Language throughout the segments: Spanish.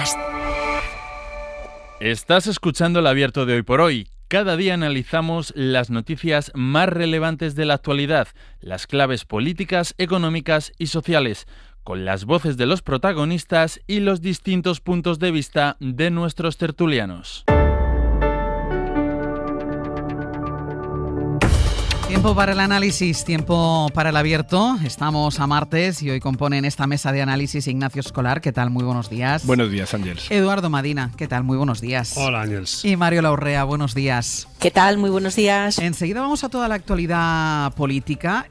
Podcast. Estás escuchando El Abierto de Hoy por Hoy. Cada día analizamos las noticias más relevantes de la actualidad, las claves políticas, económicas y sociales, con las voces de los protagonistas y los distintos puntos de vista de nuestros tertulianos. Tiempo para el análisis, tiempo para el abierto. Estamos a martes y hoy componen esta mesa de análisis Ignacio Escolar. ¿Qué tal? Muy buenos días. Buenos días, Ángels. Eduardo Madina. ¿Qué tal? Muy buenos días. Hola, Ángels. Y Mario Laurrea. Buenos días. ¿Qué tal? Muy buenos días. Enseguida vamos a toda la actualidad política,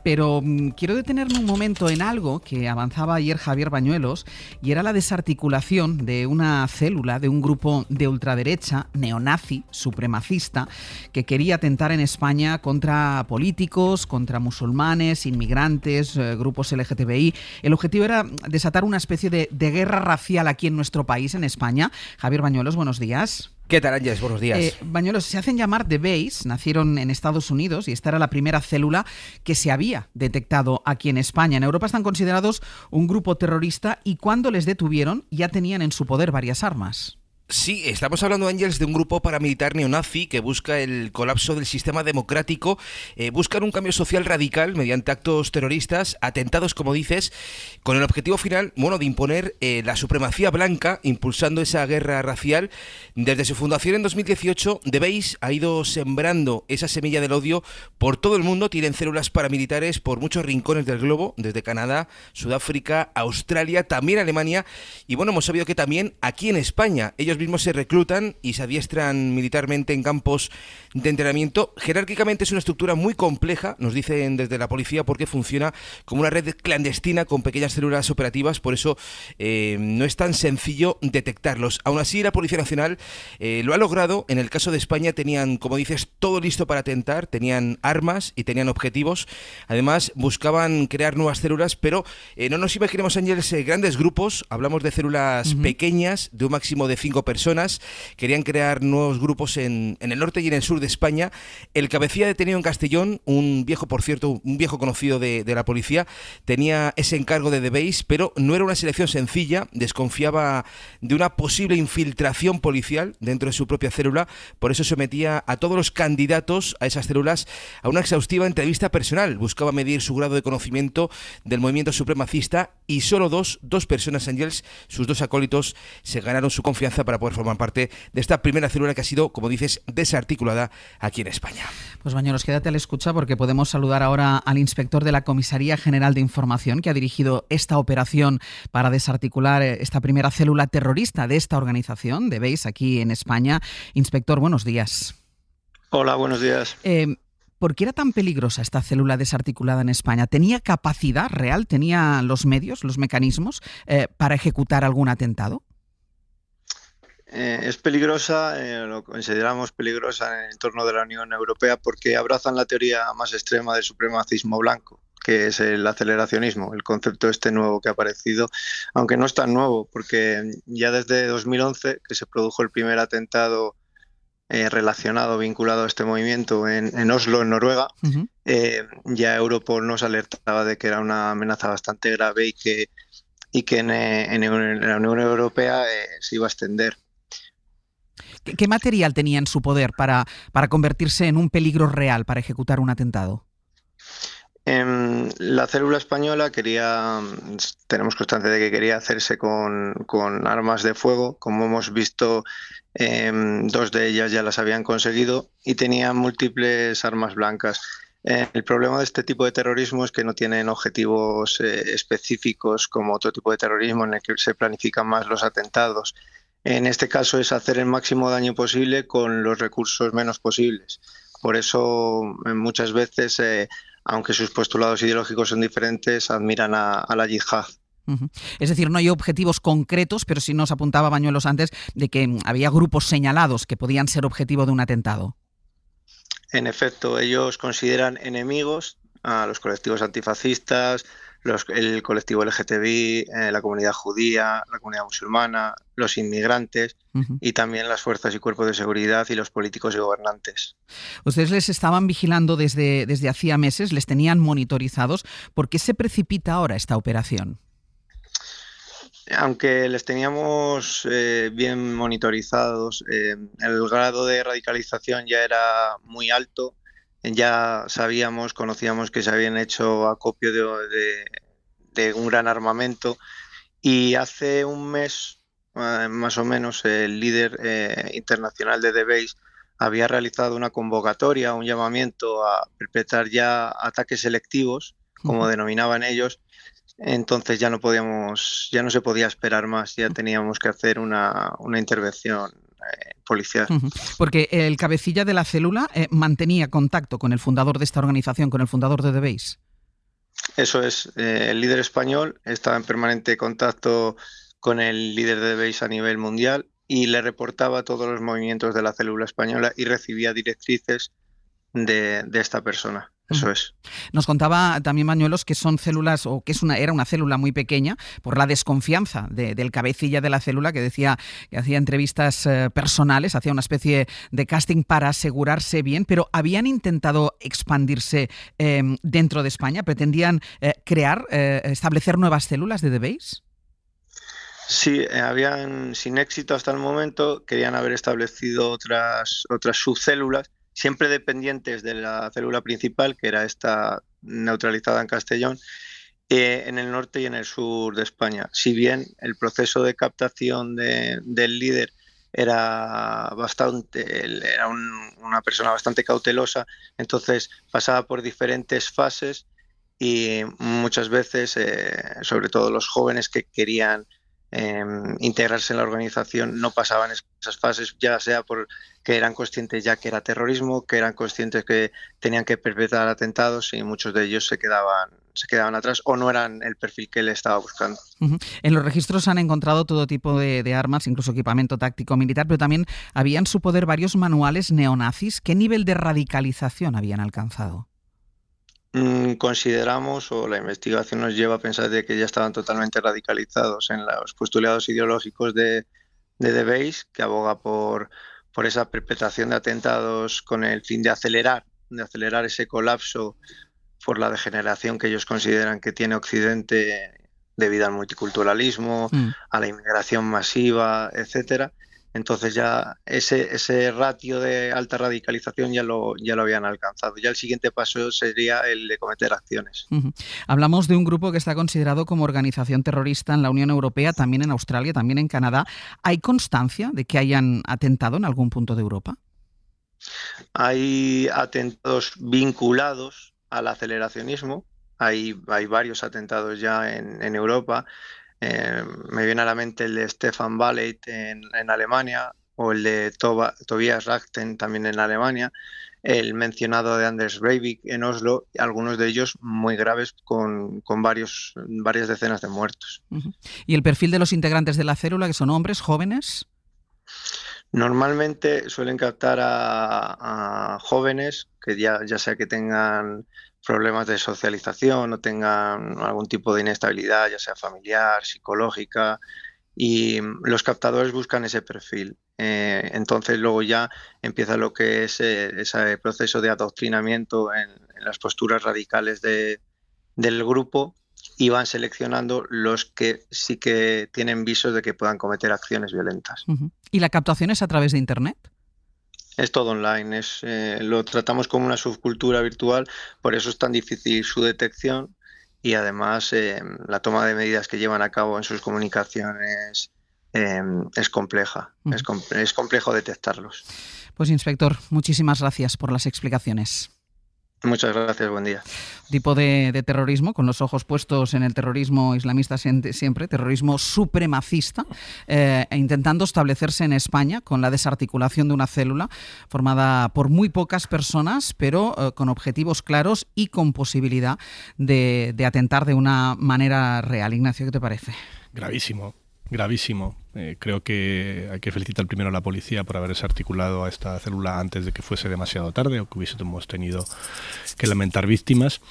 pero quiero detenerme un momento en algo que avanzaba ayer Javier Bañuelos, y era la desarticulación de una célula de un grupo de ultraderecha, neonazi, supremacista, que quería atentar en España contra políticos, contra musulmanes, inmigrantes, grupos LGTBI. El objetivo era desatar una especie de guerra racial aquí en nuestro país, en España. Javier Bañuelos, buenos días. ¿Qué tal, Ángeles? Buenos días. Bañuelos, se hacen llamar The Base, nacieron en Estados Unidos y esta era la primera célula que se había detectado aquí en España. En Europa están considerados un grupo terrorista y cuando les detuvieron ya tenían en su poder varias armas. Sí, estamos hablando, Ángels, de un grupo paramilitar neonazi que busca el colapso del sistema democrático, buscan un cambio social radical mediante actos terroristas, atentados, como dices, con el objetivo final, de imponer la supremacía blanca, impulsando esa guerra racial. Desde su fundación en 2018, The Base ha ido sembrando esa semilla del odio por todo el mundo. Tienen células paramilitares por muchos rincones del globo, desde Canadá, Sudáfrica, Australia, también Alemania, y hemos sabido que también aquí en España ellos mismos se reclutan y se adiestran militarmente en campos de entrenamiento. Jerárquicamente es una estructura muy compleja, nos dicen desde la policía, porque funciona como una red clandestina con pequeñas células operativas, por eso no es tan sencillo detectarlos. Aún así, la Policía Nacional lo ha logrado. En el caso de España tenían, como dices, todo listo para atentar, tenían armas y tenían objetivos. Además, buscaban crear nuevas células, pero no nos imaginemos, Ángeles, grandes grupos. Hablamos de células pequeñas, de un máximo de 5 personas. Querían crear nuevos grupos en el norte y en el sur de España. El cabecilla detenido en Castellón, un viejo conocido de la policía, tenía ese encargo de The Base, pero no era una selección sencilla. Desconfiaba de una posible infiltración policial dentro de su propia célula, por eso sometía a todos los candidatos a esas células a una exhaustiva entrevista personal. Buscaba medir su grado de conocimiento del movimiento supremacista y solo dos personas, Ángels, sus dos acólitos, se ganaron su confianza para poder formar parte de esta primera célula que ha sido, como dices, desarticulada aquí en España. Pues Bañuelos, quédate a la escucha porque podemos saludar ahora al inspector de la Comisaría General de Información que ha dirigido esta operación para desarticular esta primera célula terrorista de esta organización, The Base, aquí en España. Inspector, buenos días. Hola, buenos días. ¿Por qué era tan peligrosa esta célula desarticulada en España? ¿Tenía capacidad real? ¿Tenía los medios, los mecanismos para ejecutar algún atentado? Es peligrosa, lo consideramos peligrosa en el entorno de la Unión Europea porque abrazan la teoría más extrema del supremacismo blanco, que es el aceleracionismo, el concepto nuevo que ha aparecido, aunque no es tan nuevo, porque ya desde 2011, que se produjo el primer atentado vinculado a este movimiento en Oslo, en Noruega, ya Europol nos alertaba de que era una amenaza bastante grave y que en la Unión Europea se iba a extender. ¿Qué material tenía en su poder para convertirse en un peligro real para ejecutar un atentado? La célula española tenemos constancia de que quería hacerse con armas de fuego. Como hemos visto, 2 de ellas ya las habían conseguido y tenían múltiples armas blancas. El problema de este tipo de terrorismo es que no tienen objetivos específicos como otro tipo de terrorismo en el que se planifican más los atentados. En este caso es hacer el máximo daño posible con los recursos menos posibles. Por eso muchas veces, aunque sus postulados ideológicos son diferentes, admiran a la yihad. Es decir, no hay objetivos concretos, pero sí nos apuntaba Bañuelos antes de que había grupos señalados que podían ser objetivo de un atentado. En efecto, ellos consideran enemigos a los colectivos antifascistas, el colectivo LGTBI, la comunidad judía, la comunidad musulmana, los inmigrantes y también las fuerzas y cuerpos de seguridad y los políticos y gobernantes. Ustedes les estaban vigilando desde hacía meses, les tenían monitorizados. ¿Por qué se precipita ahora esta operación? Aunque les teníamos bien monitorizados, el grado de radicalización ya era muy alto, ya conocíamos que se habían hecho acopio de un gran armamento, y hace un mes, más o menos, el líder internacional de The Base había realizado una convocatoria, un llamamiento a perpetrar ya ataques selectivos, como denominaban ellos. Entonces ya no se podía esperar más, ya teníamos que hacer una intervención policial. Porque el cabecilla de la célula mantenía contacto con el fundador de esta organización, con el fundador de The Base. Eso es, el líder español estaba en permanente contacto con el líder de The Base a nivel mundial y le reportaba todos los movimientos de la célula española y recibía directrices de esta persona. Eso es. Nos contaba también Bañuelos que son células, o que era una célula muy pequeña, por la desconfianza del cabecilla de la célula, que decía que hacía entrevistas personales, hacía una especie de casting para asegurarse bien, pero habían intentado expandirse dentro de España, pretendían establecer nuevas células de The Base. Sí, habían, sin éxito hasta el momento, querían haber establecido otras subcélulas, siempre dependientes de la célula principal, que era esta neutralizada en Castellón, en el norte y en el sur de España. Si bien el proceso de captación del líder era una persona bastante cautelosa, entonces pasaba por diferentes fases y muchas veces, sobre todo los jóvenes que querían integrarse en la organización, no pasaban esas fases, ya sea porque eran conscientes ya que era terrorismo, que eran conscientes que tenían que perpetrar atentados, y muchos de ellos se quedaban atrás o no eran el perfil que él estaba buscando. En los registros han encontrado todo tipo de armas, incluso equipamiento táctico militar, pero también había en su poder varios manuales neonazis. ¿Qué nivel de radicalización habían alcanzado? Consideramos, o la investigación nos lleva a pensar de que ya estaban totalmente radicalizados en los postulados ideológicos de The Base, que aboga por esa perpetración de atentados con el fin de acelerar ese colapso por la degeneración que ellos consideran que tiene Occidente debido al multiculturalismo, a la inmigración masiva, etcétera. Entonces ya ese ratio de alta radicalización ya lo habían alcanzado. Ya el siguiente paso sería el de cometer acciones. Hablamos de un grupo que está considerado como organización terrorista en la Unión Europea, también en Australia, también en Canadá. ¿Hay constancia de que hayan atentado en algún punto de Europa? Hay atentados vinculados al aceleracionismo. Hay varios atentados ya en Europa. Me viene a la mente el de Stefan Ballet en Alemania, o el de Tobias Rachten también en Alemania, el mencionado de Anders Breivik en Oslo, algunos de ellos muy graves con varias decenas de muertos. ¿Y el perfil de los integrantes de la célula, que son hombres, jóvenes? Normalmente suelen captar a jóvenes que ya sea que tengan problemas de socialización o tengan algún tipo de inestabilidad, ya sea familiar, psicológica, y los captadores buscan ese perfil. Entonces luego ya empieza lo que es ese proceso de adoctrinamiento en las posturas radicales del grupo, y van seleccionando los que sí que tienen visos de que puedan cometer acciones violentas. ¿Y la captación es a través de Internet? Es todo online, lo tratamos como una subcultura virtual, por eso es tan difícil su detección, y además la toma de medidas que llevan a cabo en sus comunicaciones es compleja, es complejo detectarlos. Pues inspector, muchísimas gracias por las explicaciones. Muchas gracias, buen día. Tipo de terrorismo, con los ojos puestos en el terrorismo islamista siempre, terrorismo supremacista, intentando establecerse en España con la desarticulación de una célula formada por muy pocas personas, pero con objetivos claros y con posibilidad de atentar de una manera real. Ignacio, ¿qué te parece? Gravísimo. Creo que hay que felicitar primero a la policía por haber desarticulado a esta célula antes de que fuese demasiado tarde o que hubiésemos tenido que lamentar víctimas.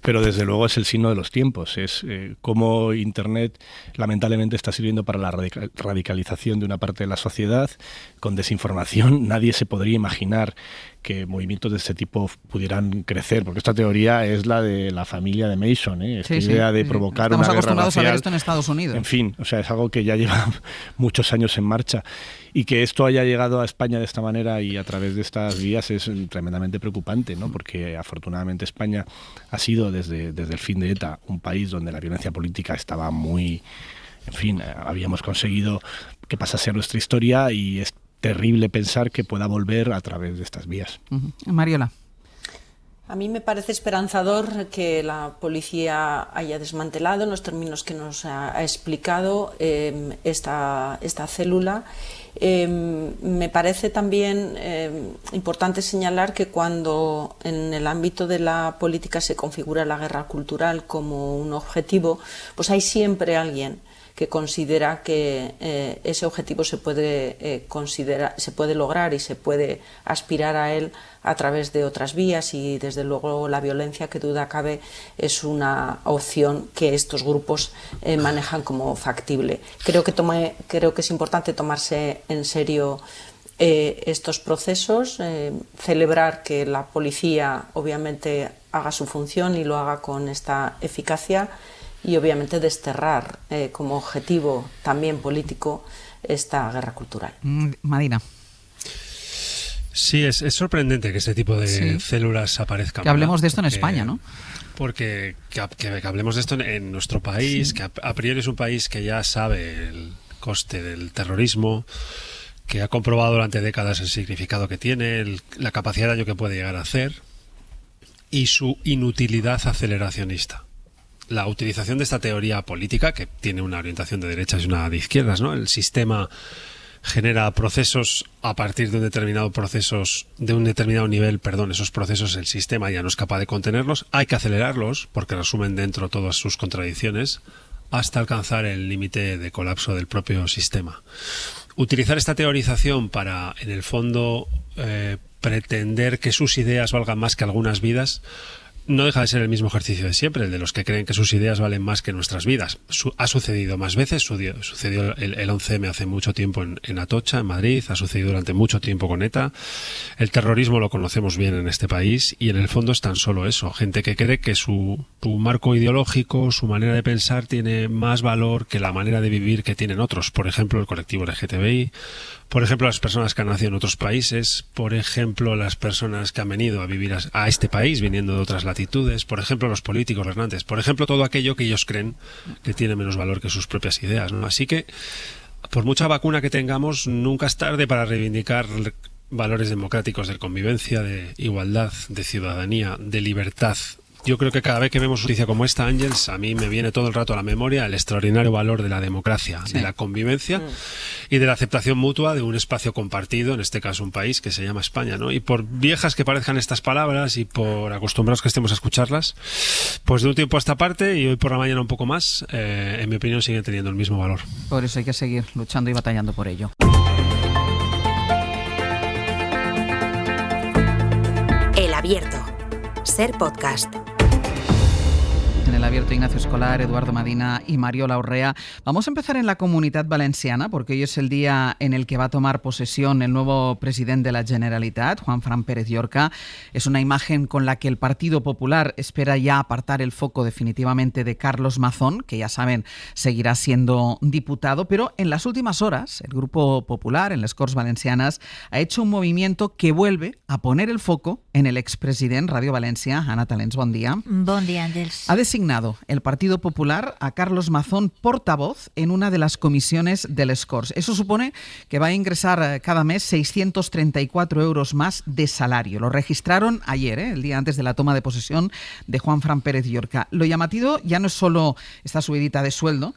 Pero desde luego es el signo de los tiempos, es cómo Internet lamentablemente está sirviendo para la radicalización de una parte de la sociedad con desinformación. Nadie se podría imaginar que movimientos de este tipo pudieran crecer, porque esta teoría es la de la familia de Mason, esta idea de provocar una guerra racial. Estamos acostumbrados a ver esto en Estados Unidos. En fin, o sea, es algo que ya lleva muchos años en marcha, y que esto haya llegado a España de esta manera y a través de estas vías es tremendamente preocupante, ¿no? Porque afortunadamente España ha sido desde el fin de ETA un país donde la violencia política estaba muy... En fin, habíamos conseguido que pasase a nuestra historia, y es terrible pensar que pueda volver a través de estas vías. Mariola. A mí me parece esperanzador que la policía haya desmantelado, en los términos que nos ha explicado, esta célula. Me parece también importante señalar que cuando en el ámbito de la política se configura la guerra cultural como un objetivo, pues hay siempre alguien que considera que ese objetivo se puede lograr y se puede aspirar a él a través de otras vías, y desde luego la violencia, que duda cabe, es una opción que estos grupos manejan como factible. Creo que es importante tomarse en serio estos procesos, celebrar que la policía obviamente haga su función y lo haga con esta eficacia, y obviamente desterrar como objetivo también político esta guerra cultural. Madina. Sí, es sorprendente que este tipo de células aparezcan. Que hablemos de esto en España, ¿no? Porque que hablemos de esto en nuestro país, que a priori es un país que ya sabe el coste del terrorismo, que ha comprobado durante décadas el significado que tiene, la capacidad de daño que puede llegar a hacer, y su inutilidad aceleracionista. La utilización de esta teoría política, que tiene una orientación de derechas y una de izquierdas, ¿no? El sistema genera procesos a partir de un determinado nivel, esos procesos el sistema ya no es capaz de contenerlos, hay que acelerarlos porque resumen dentro todas sus contradicciones hasta alcanzar el límite de colapso del propio sistema. Utilizar esta teorización para, en el fondo, pretender que sus ideas valgan más que algunas vidas, no deja de ser el mismo ejercicio de siempre, el de los que creen que sus ideas valen más que nuestras vidas. Ha sucedido más veces, sucedió el 11M hace mucho tiempo en Atocha, en Madrid, ha sucedido durante mucho tiempo con ETA. El terrorismo lo conocemos bien en este país, y en el fondo es tan solo eso, gente que cree que su marco ideológico, su manera de pensar tiene más valor que la manera de vivir que tienen otros. Por ejemplo, el colectivo LGTBI, por ejemplo, las personas que han nacido en otros países, por ejemplo, las personas que han venido a vivir a este país viniendo de otras latitudes, por ejemplo, los políticos gobernantes, por ejemplo, todo aquello que ellos creen que tiene menos valor que sus propias ideas, ¿no? Así que, por mucha vacuna que tengamos, nunca es tarde para reivindicar valores democráticos de convivencia, de igualdad, de ciudadanía, de libertad. Yo creo que cada vez que vemos noticia como esta, Ángels, a mí me viene todo el rato a la memoria el extraordinario valor de la democracia, de la convivencia y de la aceptación mutua de un espacio compartido, en este caso un país que se llama España, ¿no? Y por viejas que parezcan estas palabras y por acostumbrados que estemos a escucharlas, pues de un tiempo a esta parte y hoy por la mañana un poco más, en mi opinión siguen teniendo el mismo valor. Por eso hay que seguir luchando y batallando por ello. El Abierto. Ser Podcast. En el Abierto, Ignacio Escolar, Eduardo Madina y Mariola Urrea. Vamos a empezar en la Comunitat Valenciana, porque hoy es el día en el que va a tomar posesión el nuevo presidente de la Generalitat, Juanfran Pérez Llorca. Es una imagen con la que el Partido Popular espera ya apartar el foco definitivamente de Carlos Mazón, que ya saben seguirá siendo diputado, pero en las últimas horas el Grupo Popular en les Corts Valencianas ha hecho un movimiento que vuelve a poner el foco en el expresident Radio Valencia. Ana Talens, bon dia. Bon dia, Àngels. Ha designado el Partido Popular a Carlos Mazón portavoz en una de las comisiones de les Corts. Eso supone que va a ingresar cada mes 634 euros más de salario. Lo registraron ayer, el día antes de la toma de posesión de Juanfran Pérez Llorca. Lo llamativo ya no es solo esta subidita de sueldo,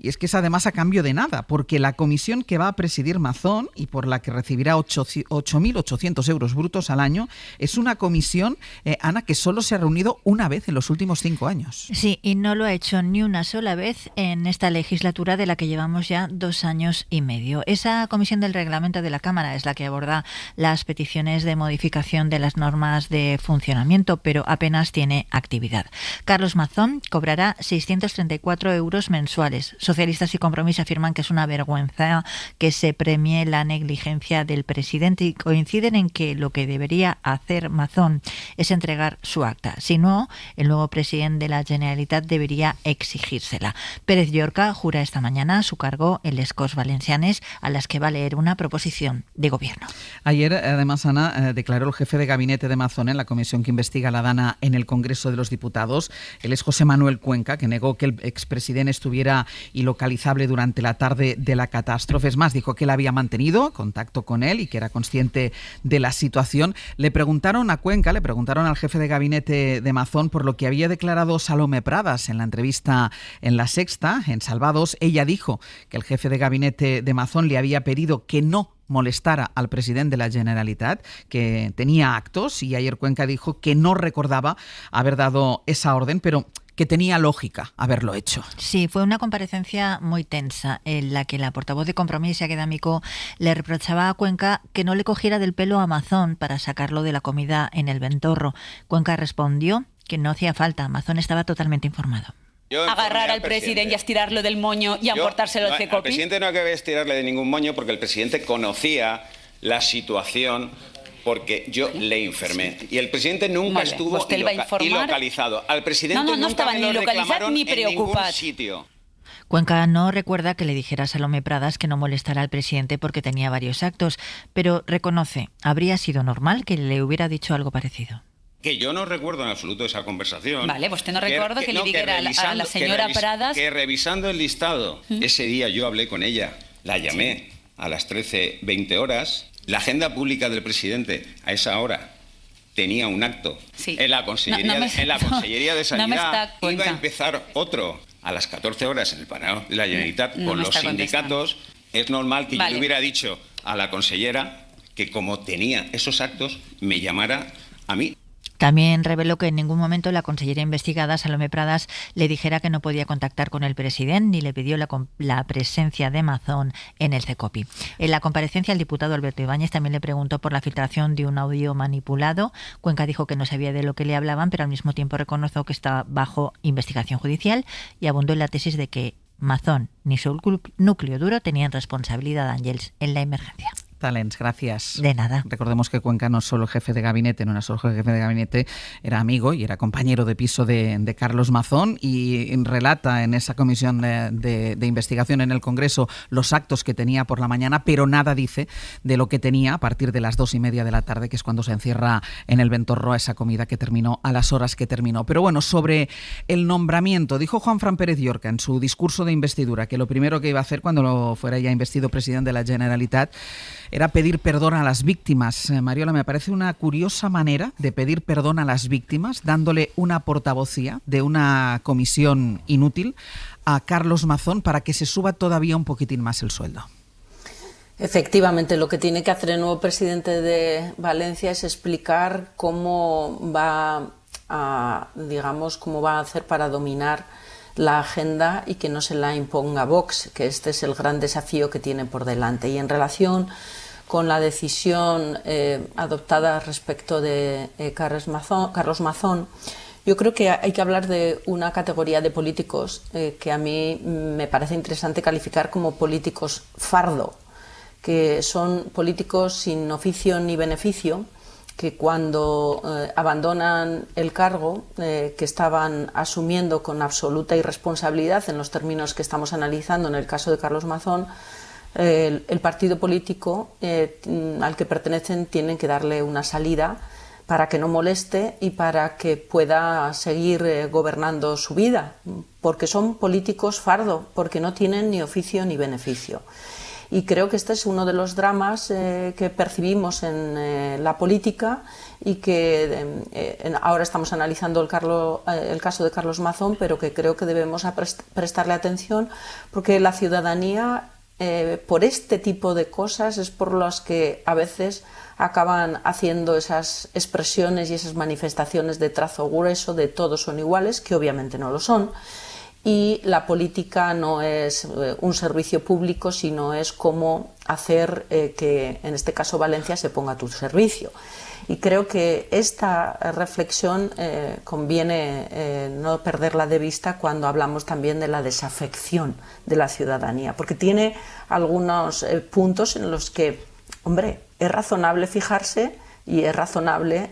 y es que es además a cambio de nada, porque la comisión que va a presidir Mazón y por la que recibirá 8.800 euros brutos al año es una comisión, Ana, que solo se ha reunido una vez en los últimos 5 años. Sí, y no lo ha hecho ni una sola vez en esta legislatura de la que llevamos ya 2 años y medio. Esa comisión del reglamento de la Cámara es la que aborda las peticiones de modificación de las normas de funcionamiento, pero apenas tiene actividad. Carlos Mazón cobrará 634 euros mensuales. Socialistas y Compromís afirman que es una vergüenza que se premie la negligencia del presidente y coinciden en que lo que debería hacer Mazón es entregar su acta. Si no, el nuevo presidente de la Generalitat debería exigírsela. Pérez Llorca jura esta mañana a su cargo en les Corts Valencianes, a las que va a leer una proposición de gobierno. Ayer, además, Ana, declaró el jefe de gabinete de Mazón en la comisión que investiga la DANA en el Congreso de los Diputados. Él es José Manuel Cuenca, que negó que el expresidente estuviera ilocalizable durante la tarde de la catástrofe. Es más, dijo que él había mantenido contacto con él y que era consciente de la situación. Le preguntaron a Cuenca, le preguntaron al jefe de gabinete de Mazón por lo que había declarado Salomé Pradas en la entrevista en La Sexta, en Salvados. Ella dijo que el jefe de gabinete de Mazón le había pedido que no molestara al presidente de la Generalitat, que tenía actos, y ayer Cuenca dijo que no recordaba haber dado esa orden, pero que tenía lógica haberlo hecho. Sí, fue una comparecencia muy tensa en la que la portavoz de Compromís, Yaque D'Amico, le reprochaba a Cuenca que no le cogiera del pelo a Mazón para sacarlo de la comida en el Ventorro. Cuenca respondió que no hacía falta, Mazón estaba totalmente informado. Agarrar al presidente y estirarlo del moño y aportárselo al CECOPI. Al presidente no hay que estirarle de ningún moño porque el presidente conocía la situación porque yo le informé. Y el presidente nunca estuvo ilocalizado. Al presidente no nunca estaba ni localizado ni preocupado. En ningún sitio. Cuenca no recuerda que le dijera a Salomé Pradas que no molestara al presidente porque tenía varios actos, pero reconoce, habría sido normal que le hubiera dicho algo parecido. Que yo no recuerdo en absoluto esa conversación. Vale, pues usted no recuerda que le dijera a la señora Pradas... Que revisando el listado, ese día yo hablé con ella, la llamé a las 13:20 horas. La agenda pública del presidente a esa hora tenía un acto en la Consellería, de Sanidad. Iba a empezar otro a las 14 horas en el Palau de la Generalitat con los sindicatos. Es normal que yo le hubiera dicho a la consellera que como tenía esos actos, me llamara a mí. También reveló que en ningún momento la consellera investigada, Salomé Pradas, le dijera que no podía contactar con el presidente ni le pidió la presencia de Mazón en el CECOPI. En la comparecencia, el diputado Alberto Ibáñez también le preguntó por la filtración de un audio manipulado. Cuenca dijo que no sabía de lo que le hablaban, pero al mismo tiempo reconoció que estaba bajo investigación judicial y abundó en la tesis de que Mazón ni su núcleo duro tenían responsabilidad, Ángels, en la emergencia. Talents, gracias. De nada. Recordemos que Cuenca no es solo jefe de gabinete, no era solo jefe de gabinete, era amigo y era compañero de piso de Carlos Mazón, y relata en esa comisión de investigación en el Congreso los actos que tenía por la mañana, pero nada dice de lo que tenía a partir de las 2:30 de la tarde, que es cuando se encierra en el Ventorro a esa comida que terminó a las horas que terminó. Pero bueno, sobre el nombramiento, dijo Juanfran Pérez Llorca en su discurso de investidura que lo primero que iba a hacer cuando fuera ya investido presidente de la Generalitat era pedir perdón a las víctimas. Mariola, me parece una curiosa manera de pedir perdón a las víctimas, dándole una portavocía de una comisión inútil a Carlos Mazón para que se suba todavía un poquitín más el sueldo. Efectivamente, lo que tiene que hacer el nuevo presidente de Valencia es explicar cómo va a hacer para dominar la agenda y que no se la imponga Vox, que este es el gran desafío que tiene por delante. Y en relación con la decisión adoptada respecto de Carlos Mazón, yo creo que hay que hablar de una categoría de políticos que a mí me parece interesante calificar como políticos fardo, que son políticos sin oficio ni beneficio, que cuando abandonan el cargo que estaban asumiendo con absoluta irresponsabilidad en los términos que estamos analizando en el caso de Carlos Mazón, el partido político al que pertenecen tienen que darle una salida para que no moleste y para que pueda seguir gobernando su vida, porque son políticos fardo, porque no tienen ni oficio ni beneficio. Y creo que este es uno de los dramas que percibimos en la política y que ahora estamos analizando el caso de Carlos Mazón, pero que creo que debemos prestarle atención porque la ciudadanía por este tipo de cosas es por las que a veces acaban haciendo esas expresiones y esas manifestaciones de trazo grueso de todos son iguales, que obviamente no lo son, y la política no es un servicio público, sino es cómo hacer que, en este caso, Valencia se ponga a tu servicio. Y creo que esta reflexión conviene no perderla de vista cuando hablamos también de la desafección de la ciudadanía, porque tiene algunos puntos en los que, hombre, es razonable fijarse y es razonable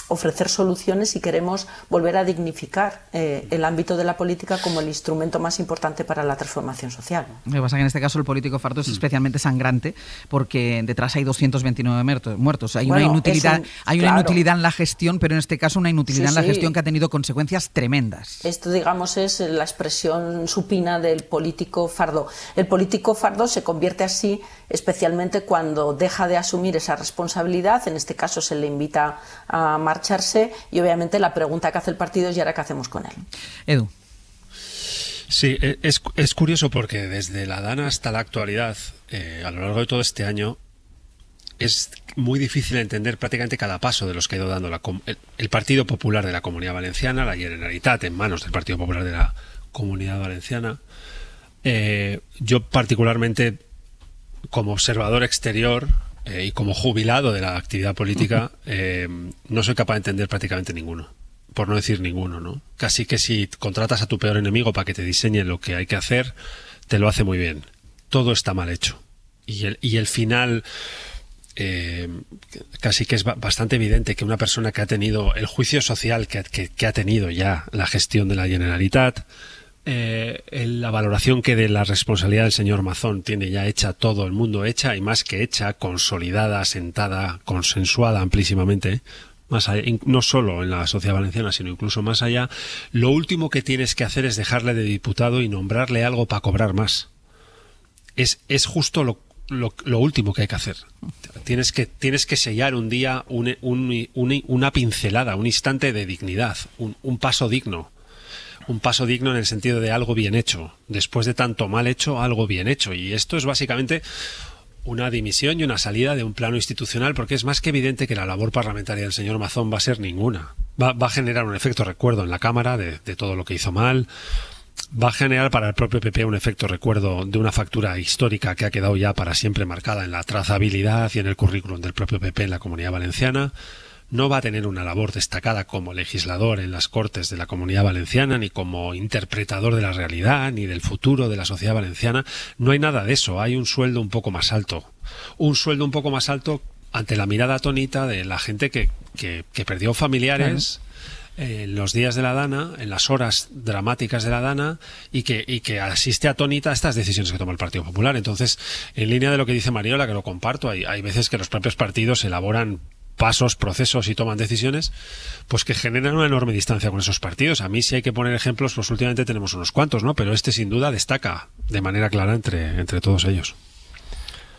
ofrecer soluciones si queremos volver a dignificar el ámbito de la política como el instrumento más importante para la transformación social. Lo que pasa es que en este caso el político fardo es especialmente sangrante porque detrás hay 229 muertos. Hay una inutilidad, una inutilidad en la gestión, pero en este caso una inutilidad en la gestión que ha tenido consecuencias tremendas. Esto, digamos, es la expresión supina del político fardo. El político fardo se convierte así especialmente cuando deja de asumir esa responsabilidad. En este caso se le invita a marcharse y obviamente la pregunta que hace el partido es: ¿y ahora qué hacemos con él? Edu. Sí, es curioso porque desde la Dana hasta la actualidad, a lo largo de todo este año, es muy difícil entender prácticamente cada paso de los que ha ido dando el Partido Popular de la Comunidad Valenciana, la Generalitat en manos del Partido Popular de la Comunidad Valenciana. Yo particularmente, como observador exterior y como jubilado de la actividad política, no soy capaz de entender prácticamente ninguno, por no decir ninguno, ¿no? Casi que si contratas a tu peor enemigo para que te diseñe lo que hay que hacer, te lo hace muy bien. Todo está mal hecho. Y el final, casi que es bastante evidente que una persona que ha tenido el juicio social que ha tenido ya la gestión de la Generalitat, la valoración que de la responsabilidad del señor Mazón tiene ya hecha todo el mundo, hecha y más que hecha, consolidada, asentada, consensuada amplísimamente, más allá, no solo en la sociedad valenciana, sino incluso más allá, lo último que tienes que hacer es dejarle de diputado y nombrarle algo para cobrar más. Es justo lo último que hay que hacer. Tienes que sellar un día una pincelada, un instante de dignidad, un paso digno. Un paso digno en el sentido de algo bien hecho. Después de tanto mal hecho, algo bien hecho. Y esto es básicamente una dimisión y una salida de un plano institucional, porque es más que evidente que la labor parlamentaria del señor Mazón va a ser ninguna. Va a generar un efecto recuerdo en la Cámara de todo lo que hizo mal. Va a generar para el propio PP un efecto recuerdo de una factura histórica que ha quedado ya para siempre marcada en la trazabilidad y en el currículum del propio PP en la Comunidad Valenciana. No va a tener una labor destacada como legislador en las Cortes de la Comunidad Valenciana, ni como interpretador de la realidad, ni del futuro de la sociedad valenciana. No hay nada de eso. Hay un sueldo un poco más alto. Un sueldo un poco más alto ante la mirada atónita de la gente que perdió familiares en los días de la Dana, en las horas dramáticas de la Dana, y que asiste atónita a estas decisiones que toma el Partido Popular. Entonces, en línea de lo que dice Mariola, que lo comparto, hay veces que los propios partidos elaboran pasos, procesos y toman decisiones, pues que generan una enorme distancia con esos partidos. A mí, si hay que poner ejemplos, pues últimamente tenemos unos cuantos, ¿no? Pero este sin duda destaca de manera clara entre todos ellos.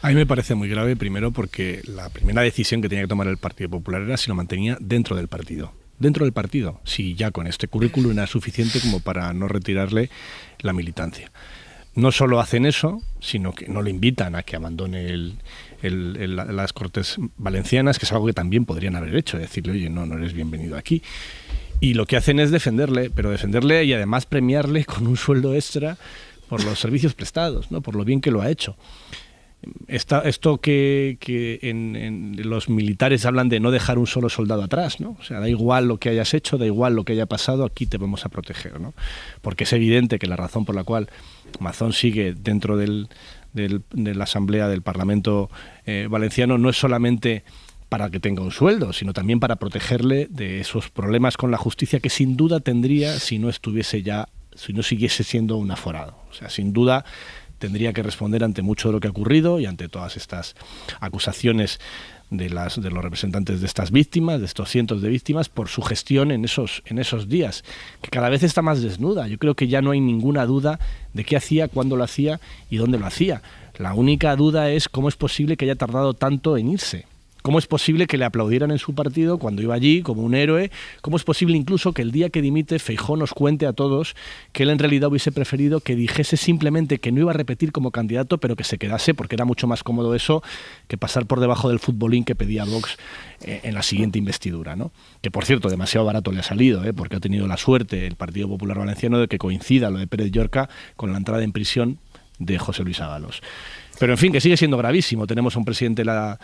A mí me parece muy grave, primero porque la primera decisión que tenía que tomar el Partido Popular era si lo mantenía dentro del partido. Dentro del partido, si ya con este currículum era suficiente como para no retirarle la militancia. No solo hacen eso, sino que no le invitan a que abandone las Cortes Valencianas, que es algo que también podrían haber hecho, decirle: oye, no eres bienvenido aquí. Y lo que hacen es defenderle, pero defenderle y además premiarle con un sueldo extra por los servicios prestados, ¿no? Por lo bien que lo ha hecho. Esto que en los militares hablan de no dejar un solo soldado atrás, ¿no? O sea, da igual lo que hayas hecho, da igual lo que haya pasado, aquí te vamos a proteger, ¿no? Porque es evidente que la razón por la cual Mazón sigue dentro de la Asamblea del Parlamento valenciano no es solamente para que tenga un sueldo, sino también para protegerle de esos problemas con la justicia que sin duda tendría si no siguiese siendo un aforado. O sea, sin duda tendría que responder ante mucho de lo que ha ocurrido y ante todas estas acusaciones de los representantes de estas víctimas, de estos cientos de víctimas, por su gestión en esos días, que cada vez está más desnuda. Yo creo que ya no hay ninguna duda de qué hacía, cuándo lo hacía y dónde lo hacía. La única duda es cómo es posible que haya tardado tanto en irse. ¿Cómo es posible que le aplaudieran en su partido cuando iba allí como un héroe? ¿Cómo es posible incluso que el día que dimite Feijóo nos cuente a todos que él en realidad hubiese preferido que dijese simplemente que no iba a repetir como candidato, pero que se quedase, porque era mucho más cómodo eso que pasar por debajo del futbolín que pedía Vox en la siguiente investidura, ¿no? Que por cierto, demasiado barato le ha salido, porque ha tenido la suerte el Partido Popular Valenciano de que coincida lo de Pérez Llorca con la entrada en prisión de José Luis Ábalos. Pero en fin, que sigue siendo gravísimo. Tenemos a un presidente de la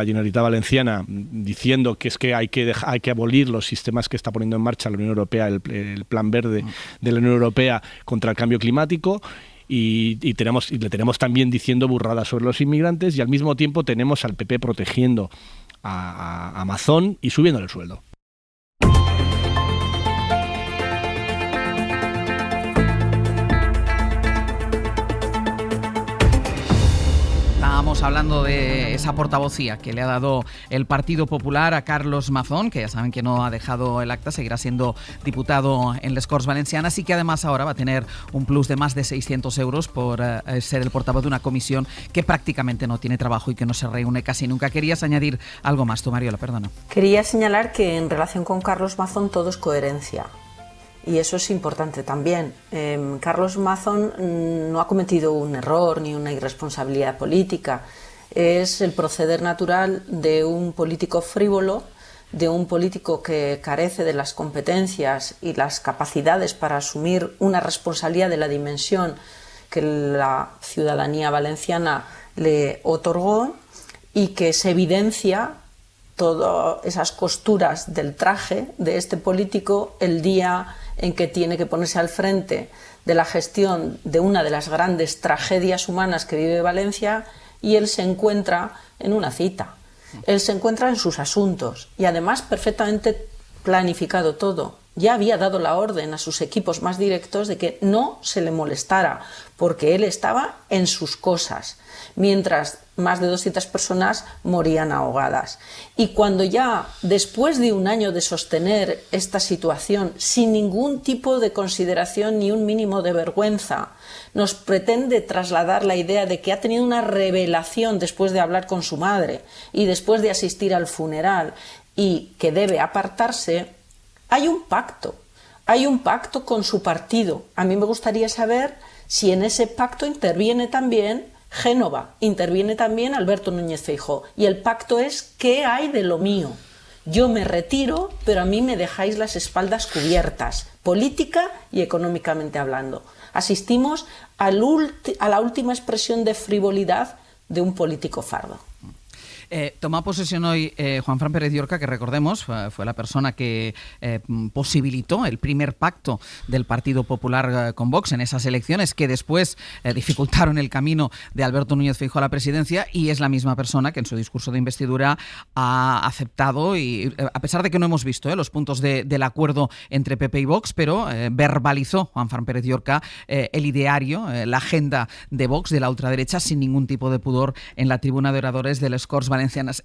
Generalitat Valenciana diciendo que es que hay que abolir los sistemas que está poniendo en marcha la Unión Europea, el plan verde de la Unión Europea contra el cambio climático. Y le tenemos también diciendo burradas sobre los inmigrantes, y al mismo tiempo tenemos al PP protegiendo a Mazón y subiéndole el sueldo. Estábamos hablando de esa portavocía que le ha dado el Partido Popular a Carlos Mazón, que ya saben que no ha dejado el acta, seguirá siendo diputado en les Corts Valencianas, y que además ahora va a tener un plus de más de 600 euros por ser el portavoz de una comisión que prácticamente no tiene trabajo y que no se reúne casi nunca. ¿Querías añadir algo más tú, Mariola? Perdona. Quería señalar que en relación con Carlos Mazón todo es coherencia. Y eso es importante también. Carlos Mazón no ha cometido un error ni una irresponsabilidad política. Es el proceder natural de un político frívolo, de un político que carece de las competencias y las capacidades para asumir una responsabilidad de la dimensión que la ciudadanía valenciana le otorgó, y que se evidencia todas esas costuras del traje de este político el día en que tiene que ponerse al frente de la gestión de una de las grandes tragedias humanas que vive Valencia, y él se encuentra en una cita. Él se encuentra en sus asuntos y además perfectamente planificado todo. Ya había dado la orden a sus equipos más directos de que no se le molestara, porque él estaba en sus cosas, mientras más de 200 personas morían ahogadas. Y cuando ya, después de un año de sostener esta situación, sin ningún tipo de consideración ni un mínimo de vergüenza, nos pretende trasladar la idea de que ha tenido una revelación después de hablar con su madre y después de asistir al funeral y que debe apartarse, hay un pacto con su partido. A mí me gustaría saber si en ese pacto interviene también Génova, interviene también Alberto Núñez Feijóo. Y el pacto es: ¿qué hay de lo mío? Yo me retiro, pero a mí me dejáis las espaldas cubiertas, política y económicamente hablando. Asistimos a la última expresión de frivolidad de un político fardo. Toma posesión hoy Juanfran Pérez Llorca, que recordemos fue la persona que posibilitó el primer pacto del Partido Popular con Vox en esas elecciones que después dificultaron el camino de Alberto Núñez Feijóo a la presidencia, y es la misma persona que en su discurso de investidura ha aceptado, y a pesar de que no hemos visto los puntos del acuerdo entre PP y Vox, pero verbalizó Juanfran Pérez Llorca el ideario, la agenda de Vox, de la ultraderecha, sin ningún tipo de pudor en la tribuna de oradores de les Corts Valencianas.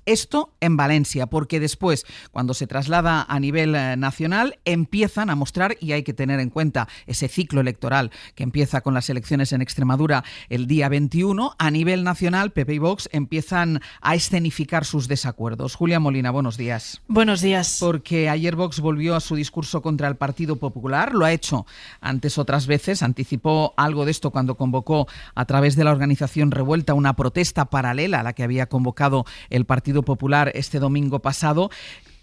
Esto en Valencia, porque después, cuando se traslada a nivel nacional, empiezan a mostrar, y hay que tener en cuenta ese ciclo electoral que empieza con las elecciones en Extremadura el día 21, a nivel nacional PP y Vox empiezan a escenificar sus desacuerdos. Julia Molina, buenos días. Buenos días. Porque ayer Vox volvió a su discurso contra el Partido Popular, lo ha hecho antes otras veces, anticipó algo de esto cuando convocó a través de la organización Revuelta una protesta paralela a la que había convocado el Partido Popular este domingo pasado.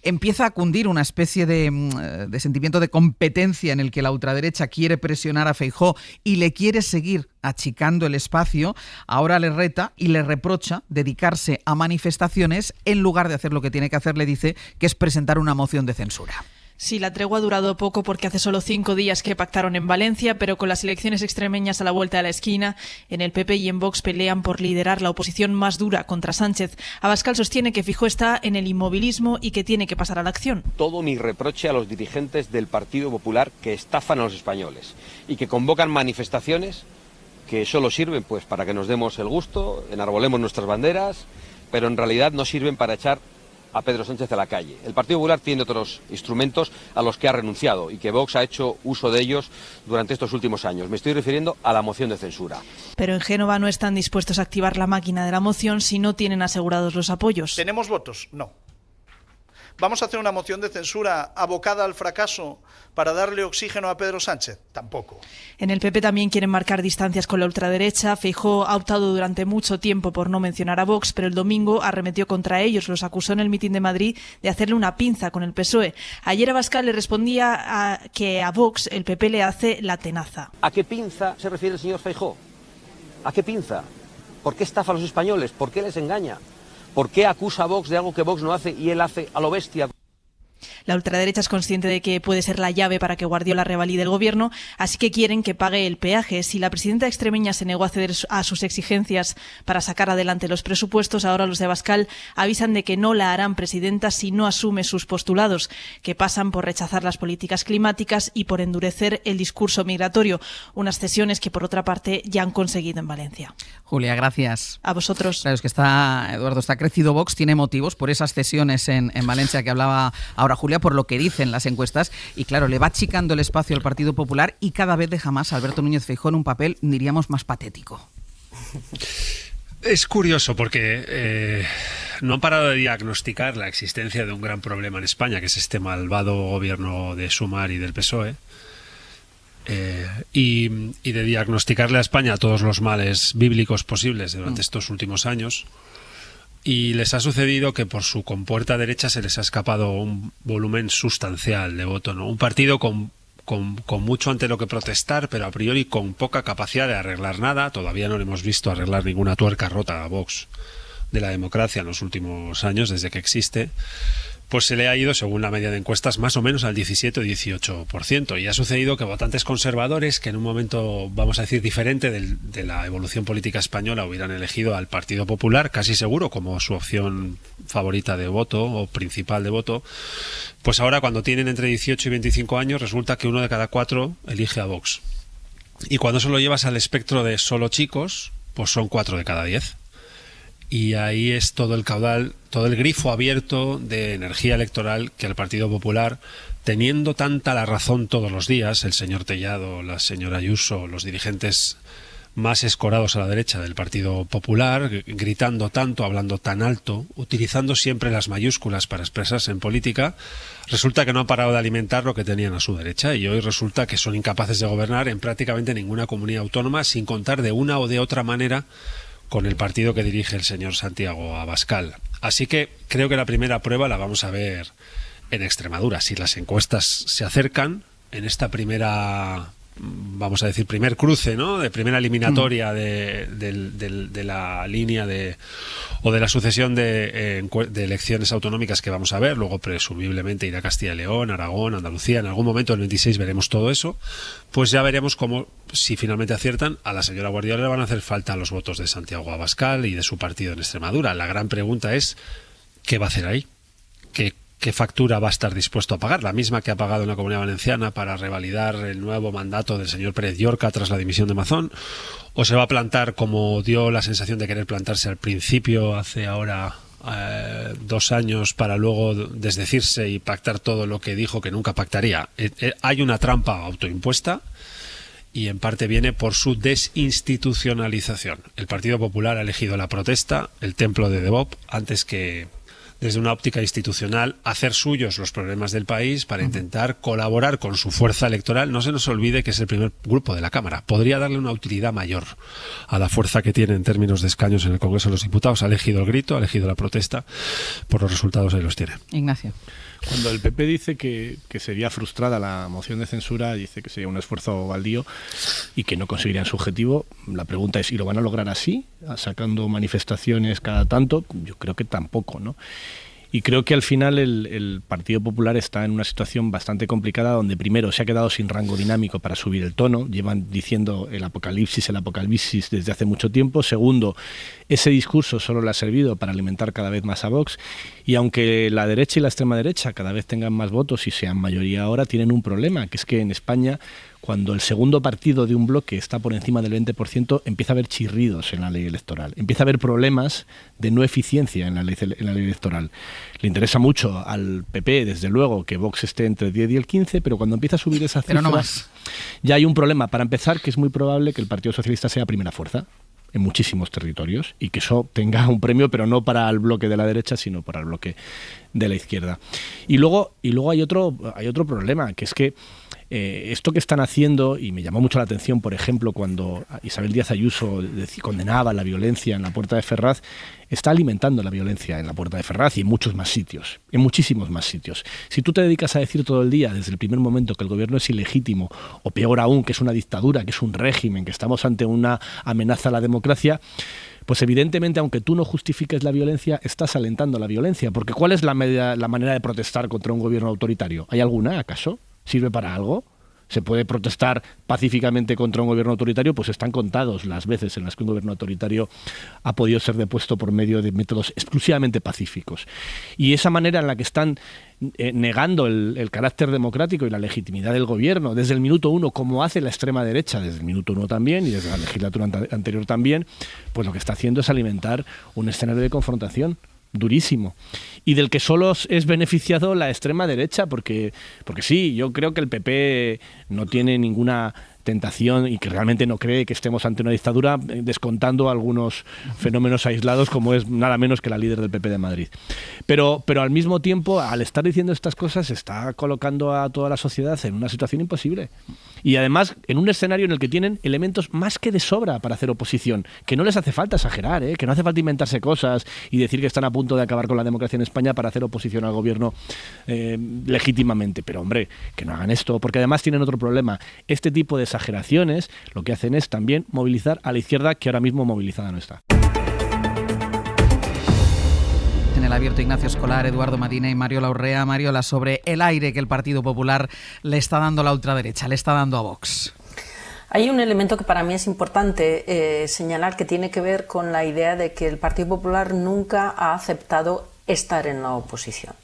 Empieza a cundir una especie de sentimiento de competencia en el que la ultraderecha quiere presionar a Feijóo y le quiere seguir achicando el espacio. Ahora le reta y le reprocha dedicarse a manifestaciones en lugar de hacer lo que tiene que hacer, le dice, que es presentar una moción de censura. Sí, la tregua ha durado poco porque hace solo 5 días que pactaron en Valencia, pero con las elecciones extremeñas a la vuelta de la esquina, en el PP y en Vox pelean por liderar la oposición más dura contra Sánchez. Abascal sostiene que Feijóo está en el inmovilismo y que tiene que pasar a la acción. Todo mi reproche a los dirigentes del Partido Popular que estafan a los españoles y que convocan manifestaciones que solo sirven pues para que nos demos el gusto, enarbolemos nuestras banderas, pero en realidad no sirven para echar a Pedro Sánchez a la calle. El Partido Popular tiene otros instrumentos a los que ha renunciado y que Vox ha hecho uso de ellos durante estos últimos años. Me estoy refiriendo a la moción de censura. Pero en Génova no están dispuestos a activar la máquina de la moción si no tienen asegurados los apoyos. ¿Tenemos votos? No. ¿Vamos a hacer una moción de censura abocada al fracaso para darle oxígeno a Pedro Sánchez? Tampoco. En el PP también quieren marcar distancias con la ultraderecha. Feijóo ha optado durante mucho tiempo por no mencionar a Vox, pero el domingo arremetió contra ellos. Los acusó en el mitin de Madrid de hacerle una pinza con el PSOE. Ayer Abascal le respondía que a Vox el PP le hace la tenaza. ¿A qué pinza se refiere el señor Feijóo? ¿A qué pinza? ¿Por qué estafa a los españoles? ¿Por qué les engaña? ¿Por qué acusa a Vox de algo que Vox no hace y él hace a lo bestia? La ultraderecha es consciente de que puede ser la llave para que Guardiola revalide el gobierno, así que quieren que pague el peaje. Si la presidenta extremeña se negó a ceder a sus exigencias para sacar adelante los presupuestos, ahora los de Abascal avisan de que no la harán presidenta si no asume sus postulados, que pasan por rechazar las políticas climáticas y por endurecer el discurso migratorio, unas cesiones que por otra parte ya han conseguido en Valencia. Julia, gracias. A vosotros. Claro, es que Eduardo, está crecido Vox, tiene motivos por esas cesiones en Valencia que hablaba ahora Julia, por lo que dicen las encuestas, y claro, le va achicando el espacio al Partido Popular y cada vez deja más a Alberto Núñez Feijóo en un papel, diríamos, más patético. Es curioso porque no han parado de diagnosticar la existencia de un gran problema en España, que es este malvado gobierno de Sumar y del PSOE, y de diagnosticarle a España todos los males bíblicos posibles durante estos últimos años. Y les ha sucedido que por su compuerta derecha se les ha escapado un volumen sustancial de voto, ¿no? Un partido con mucho ante lo que protestar, pero a priori con poca capacidad de arreglar nada. Todavía no le hemos visto arreglar ninguna tuerca rota a Vox de la democracia en los últimos años, desde que existe. Pues se le ha ido, según la media de encuestas, más o menos al 17 o 18%. Y ha sucedido que votantes conservadores, que en un momento, vamos a decir, diferente de la evolución política española, hubieran elegido al Partido Popular, casi seguro, como su opción favorita de voto o principal de voto, pues ahora cuando tienen entre 18 y 25 años resulta que 1 de cada 4 elige a Vox. Y cuando eso lo llevas al espectro de solo chicos, pues son 4 de cada 10. Y ahí es todo el caudal, todo el grifo abierto de energía electoral que el Partido Popular, teniendo tanta la razón todos los días, el señor Tellado, la señora Ayuso, los dirigentes más escorados a la derecha del Partido Popular, gritando tanto, hablando tan alto, utilizando siempre las mayúsculas para expresarse en política, resulta que no han parado de alimentar lo que tenían a su derecha, y hoy resulta que son incapaces de gobernar en prácticamente ninguna comunidad autónoma, sin contar de una o de otra manera con el partido que dirige el señor Santiago Abascal. Así que creo que la primera prueba la vamos a ver en Extremadura. Si las encuestas se acercan en esta primera, vamos a decir, primer cruce, ¿no?, de primera eliminatoria de la línea o de la sucesión de elecciones autonómicas que vamos a ver, luego presumiblemente irá Castilla y León, Aragón, Andalucía, en algún momento del 26 veremos todo eso, pues ya veremos cómo, si finalmente aciertan, a la señora Guardiola le van a hacer falta los votos de Santiago Abascal y de su partido en Extremadura. La gran pregunta es, ¿qué va a hacer ahí? ¿Qué factura va a estar dispuesto a pagar? La misma que ha pagado en la Comunidad Valenciana para revalidar el nuevo mandato del señor Pérez Llorca tras la dimisión de Mazón, ¿o se va a plantar como dio la sensación de querer plantarse al principio, hace ahora 2 años, para luego desdecirse y pactar todo lo que dijo que nunca pactaría? Hay una trampa autoimpuesta y en parte viene por su desinstitucionalización. El Partido Popular ha elegido la protesta, el templo de Devop, antes que, desde una óptica institucional, hacer suyos los problemas del país para intentar colaborar con su fuerza electoral. No se nos olvide que es el primer grupo de la Cámara. Podría darle una utilidad mayor a la fuerza que tiene en términos de escaños en el Congreso de los Diputados. Ha elegido el grito, ha elegido la protesta. Por los resultados ahí los tiene. Ignacio. Cuando el PP dice que sería frustrada la moción de censura, dice que sería un esfuerzo baldío y que no conseguirían su objetivo, la pregunta es, ¿y lo van a lograr así, sacando manifestaciones cada tanto? Yo creo que tampoco, ¿no? Y creo que al final el Partido Popular está en una situación bastante complicada, donde primero se ha quedado sin rango dinámico para subir el tono, llevan diciendo el apocalipsis desde hace mucho tiempo. Segundo, ese discurso solo le ha servido para alimentar cada vez más a Vox, y aunque la derecha y la extrema derecha cada vez tengan más votos y sean mayoría ahora, tienen un problema, que es que en España, cuando el segundo partido de un bloque está por encima del 20%, empieza a haber chirridos en la ley electoral, empieza a haber problemas de no eficiencia en la ley electoral. Le interesa mucho al PP, desde luego, que Vox esté entre el 10 y el 15, pero cuando empieza a subir esa cifra, no más. Ya hay un problema. Para empezar, que es muy probable que el Partido Socialista sea primera fuerza en muchísimos territorios y que eso tenga un premio, pero no para el bloque de la derecha, sino para el bloque de la izquierda. Y luego hay otro problema, que es que esto que están haciendo, y me llamó mucho la atención, por ejemplo, cuando Isabel Díaz Ayuso condenaba la violencia en la Puerta de Ferraz, está alimentando la violencia en la Puerta de Ferraz y en muchos más sitios, en muchísimos más sitios. Si tú te dedicas a decir todo el día, desde el primer momento, que el gobierno es ilegítimo, o peor aún, que es una dictadura, que es un régimen, que estamos ante una amenaza a la democracia, pues evidentemente, aunque tú no justifiques la violencia, estás alentando la violencia. Porque ¿cuál es la manera de protestar contra un gobierno autoritario? ¿Hay alguna, acaso? ¿Sirve para algo? ¿Se puede protestar pacíficamente contra un gobierno autoritario? Pues están contados las veces en las que un gobierno autoritario ha podido ser depuesto por medio de métodos exclusivamente pacíficos. Y esa manera en la que están negando el carácter democrático y la legitimidad del gobierno desde el minuto uno, como hace la extrema derecha desde el minuto uno también y desde la legislatura anterior también, pues lo que está haciendo es alimentar un escenario de confrontación durísimo, y del que solo es beneficiado la extrema derecha, porque sí, yo creo que el PP no tiene ninguna tentación y que realmente no cree que estemos ante una dictadura, descontando algunos fenómenos aislados como es nada menos que la líder del PP de Madrid. Pero al mismo tiempo, al estar diciendo estas cosas, está colocando a toda la sociedad en una situación imposible. Y además en un escenario en el que tienen elementos más que de sobra para hacer oposición, que no les hace falta exagerar, que no hace falta inventarse cosas y decir que están a punto de acabar con la democracia en España para hacer oposición al gobierno legítimamente. Pero hombre, que no hagan esto, porque además tienen otro problema. Este tipo de exageraciones lo que hacen es también movilizar a la izquierda, que ahora mismo movilizada no está. En el abierto, Ignacio Escolar, Eduardo Madina y Mariola Urrea. Mariola, sobre el aire que el Partido Popular le está dando a la ultraderecha, le está dando a Vox. Hay un elemento que para mí es importante señalar, que tiene que ver con la idea de que el Partido Popular nunca ha aceptado estar en la oposición.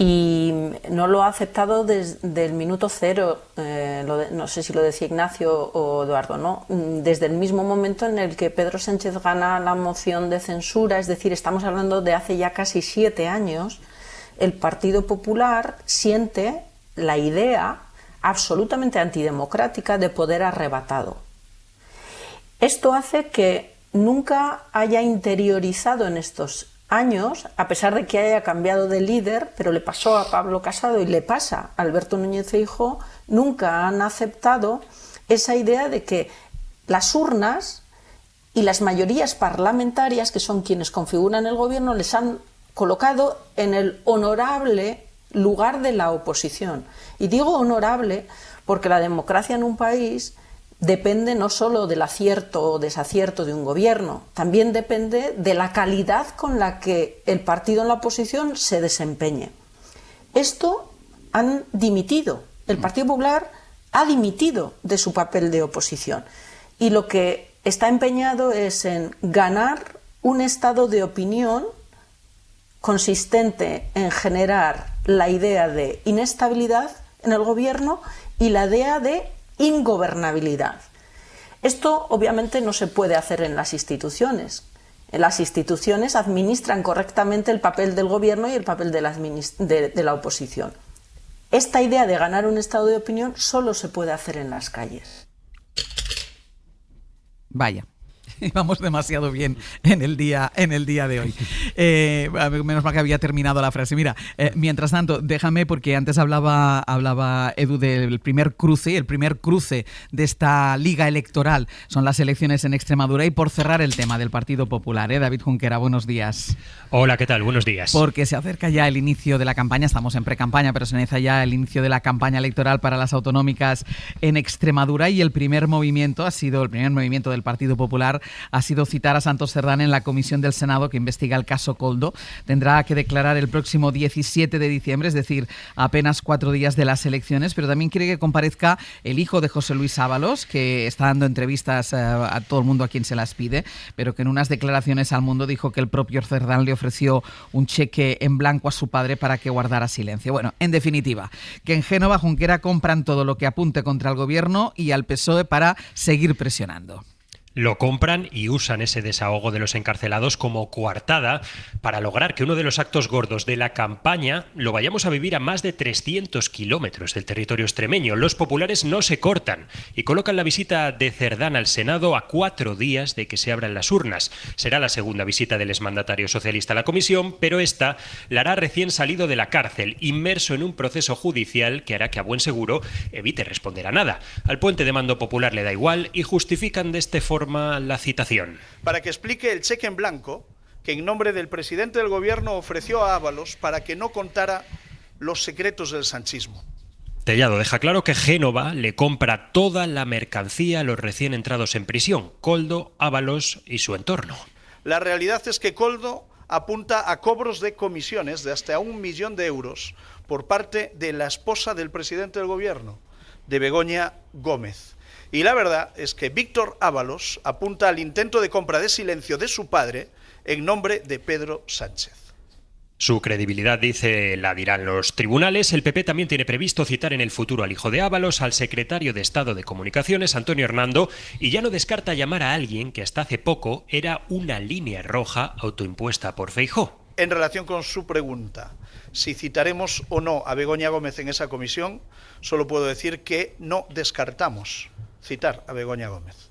Y no lo ha aceptado desde el minuto cero, no sé si lo decía Ignacio o Eduardo, ¿no? Desde el mismo momento en el que Pedro Sánchez gana la moción de censura, es decir, estamos hablando de hace ya casi 7 años, el Partido Popular siente la idea absolutamente antidemocrática de poder arrebatado. Esto hace que nunca haya interiorizado en estos años, a pesar de que haya cambiado de líder, pero le pasó a Pablo Casado y le pasa a Alberto Núñez Feijóo, nunca han aceptado esa idea de que las urnas y las mayorías parlamentarias, que son quienes configuran el gobierno, les han colocado en el honorable lugar de la oposición. Y digo honorable porque la democracia en un país depende no solo del acierto o desacierto de un gobierno, también depende de la calidad con la que el partido en la oposición se desempeñe. Esto han dimitido. El Partido Popular ha dimitido de su papel de oposición. Y lo que está empeñado es en ganar un estado de opinión consistente en generar la idea de inestabilidad en el gobierno y la idea de ingobernabilidad. Esto obviamente no se puede hacer en las instituciones. Las instituciones administran correctamente el papel del gobierno y el papel de la oposición. Esta idea de ganar un estado de opinión solo se puede hacer en las calles. Vaya. Vamos demasiado bien en el día de hoy. Menos mal que había terminado la frase. Mira, mientras tanto, déjame, porque antes hablaba Edu del primer cruce de esta liga electoral. Son las elecciones en Extremadura. Y por cerrar el tema del Partido Popular, David Junquera, buenos días. Hola, ¿qué tal? Buenos días. Porque se acerca ya el inicio de la campaña, estamos en pre-campaña, pero se inicia ya el inicio de la campaña electoral para las autonómicas en Extremadura, y el primer movimiento del Partido Popular ha sido citar a Santos Cerdán en la comisión del Senado que investiga el caso Koldo. Tendrá que declarar el próximo 17 de diciembre, es decir, a apenas 4 días de las elecciones, pero también quiere que comparezca el hijo de José Luis Ábalos, que está dando entrevistas a todo el mundo a quien se las pide, pero que en unas declaraciones al Mundo dijo que el propio Cerdán le ofreció un cheque en blanco a su padre para que guardara silencio. Bueno, en definitiva, que en Génova, Junquera compran todo lo que apunte contra el gobierno y al PSOE para seguir presionando. Lo compran y usan ese desahogo de los encarcelados como coartada para lograr que uno de los actos gordos de la campaña lo vayamos a vivir a más de 300 kilómetros del territorio extremeño. Los populares no se cortan y colocan la visita de Cerdán al Senado a 4 días de que se abran las urnas. Será la segunda visita del exmandatario socialista a la comisión, pero esta la hará recién salido de la cárcel, inmerso en un proceso judicial que hará que a buen seguro evite responder a nada. Al puente de mando popular le da igual y justifican de esta forma la citación. Para que explique el cheque en blanco que en nombre del presidente del gobierno ofreció a Ábalos para que no contara los secretos del sanchismo. Tellado deja claro que Génova le compra toda la mercancía a los recién entrados en prisión, Koldo, Ábalos y su entorno. La realidad es que Koldo apunta a cobros de comisiones de hasta 1 millón de euros por parte de la esposa del presidente del gobierno, de Begoña Gómez. Y la verdad es que Víctor Ábalos apunta al intento de compra de silencio de su padre en nombre de Pedro Sánchez. Su credibilidad, dice, la dirán los tribunales. El PP también tiene previsto citar en el futuro al hijo de Ábalos, al secretario de Estado de Comunicaciones, Antonio Hernando, y ya no descarta llamar a alguien que hasta hace poco era una línea roja autoimpuesta por Feijóo. En relación con su pregunta, si citaremos o no a Begoña Gómez en esa comisión, solo puedo decir que no descartamos citar a Begoña Gómez.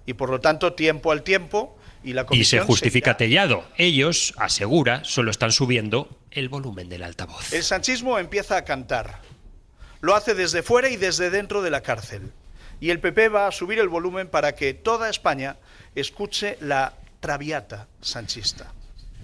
Y por lo tanto, tiempo al tiempo, y la comisión... Y se justifica Tellado. Ellos, asegura, solo están subiendo el volumen del altavoz. El sanchismo empieza a cantar. Lo hace desde fuera y desde dentro de la cárcel. Y el PP va a subir el volumen para que toda España escuche la traviata sanchista.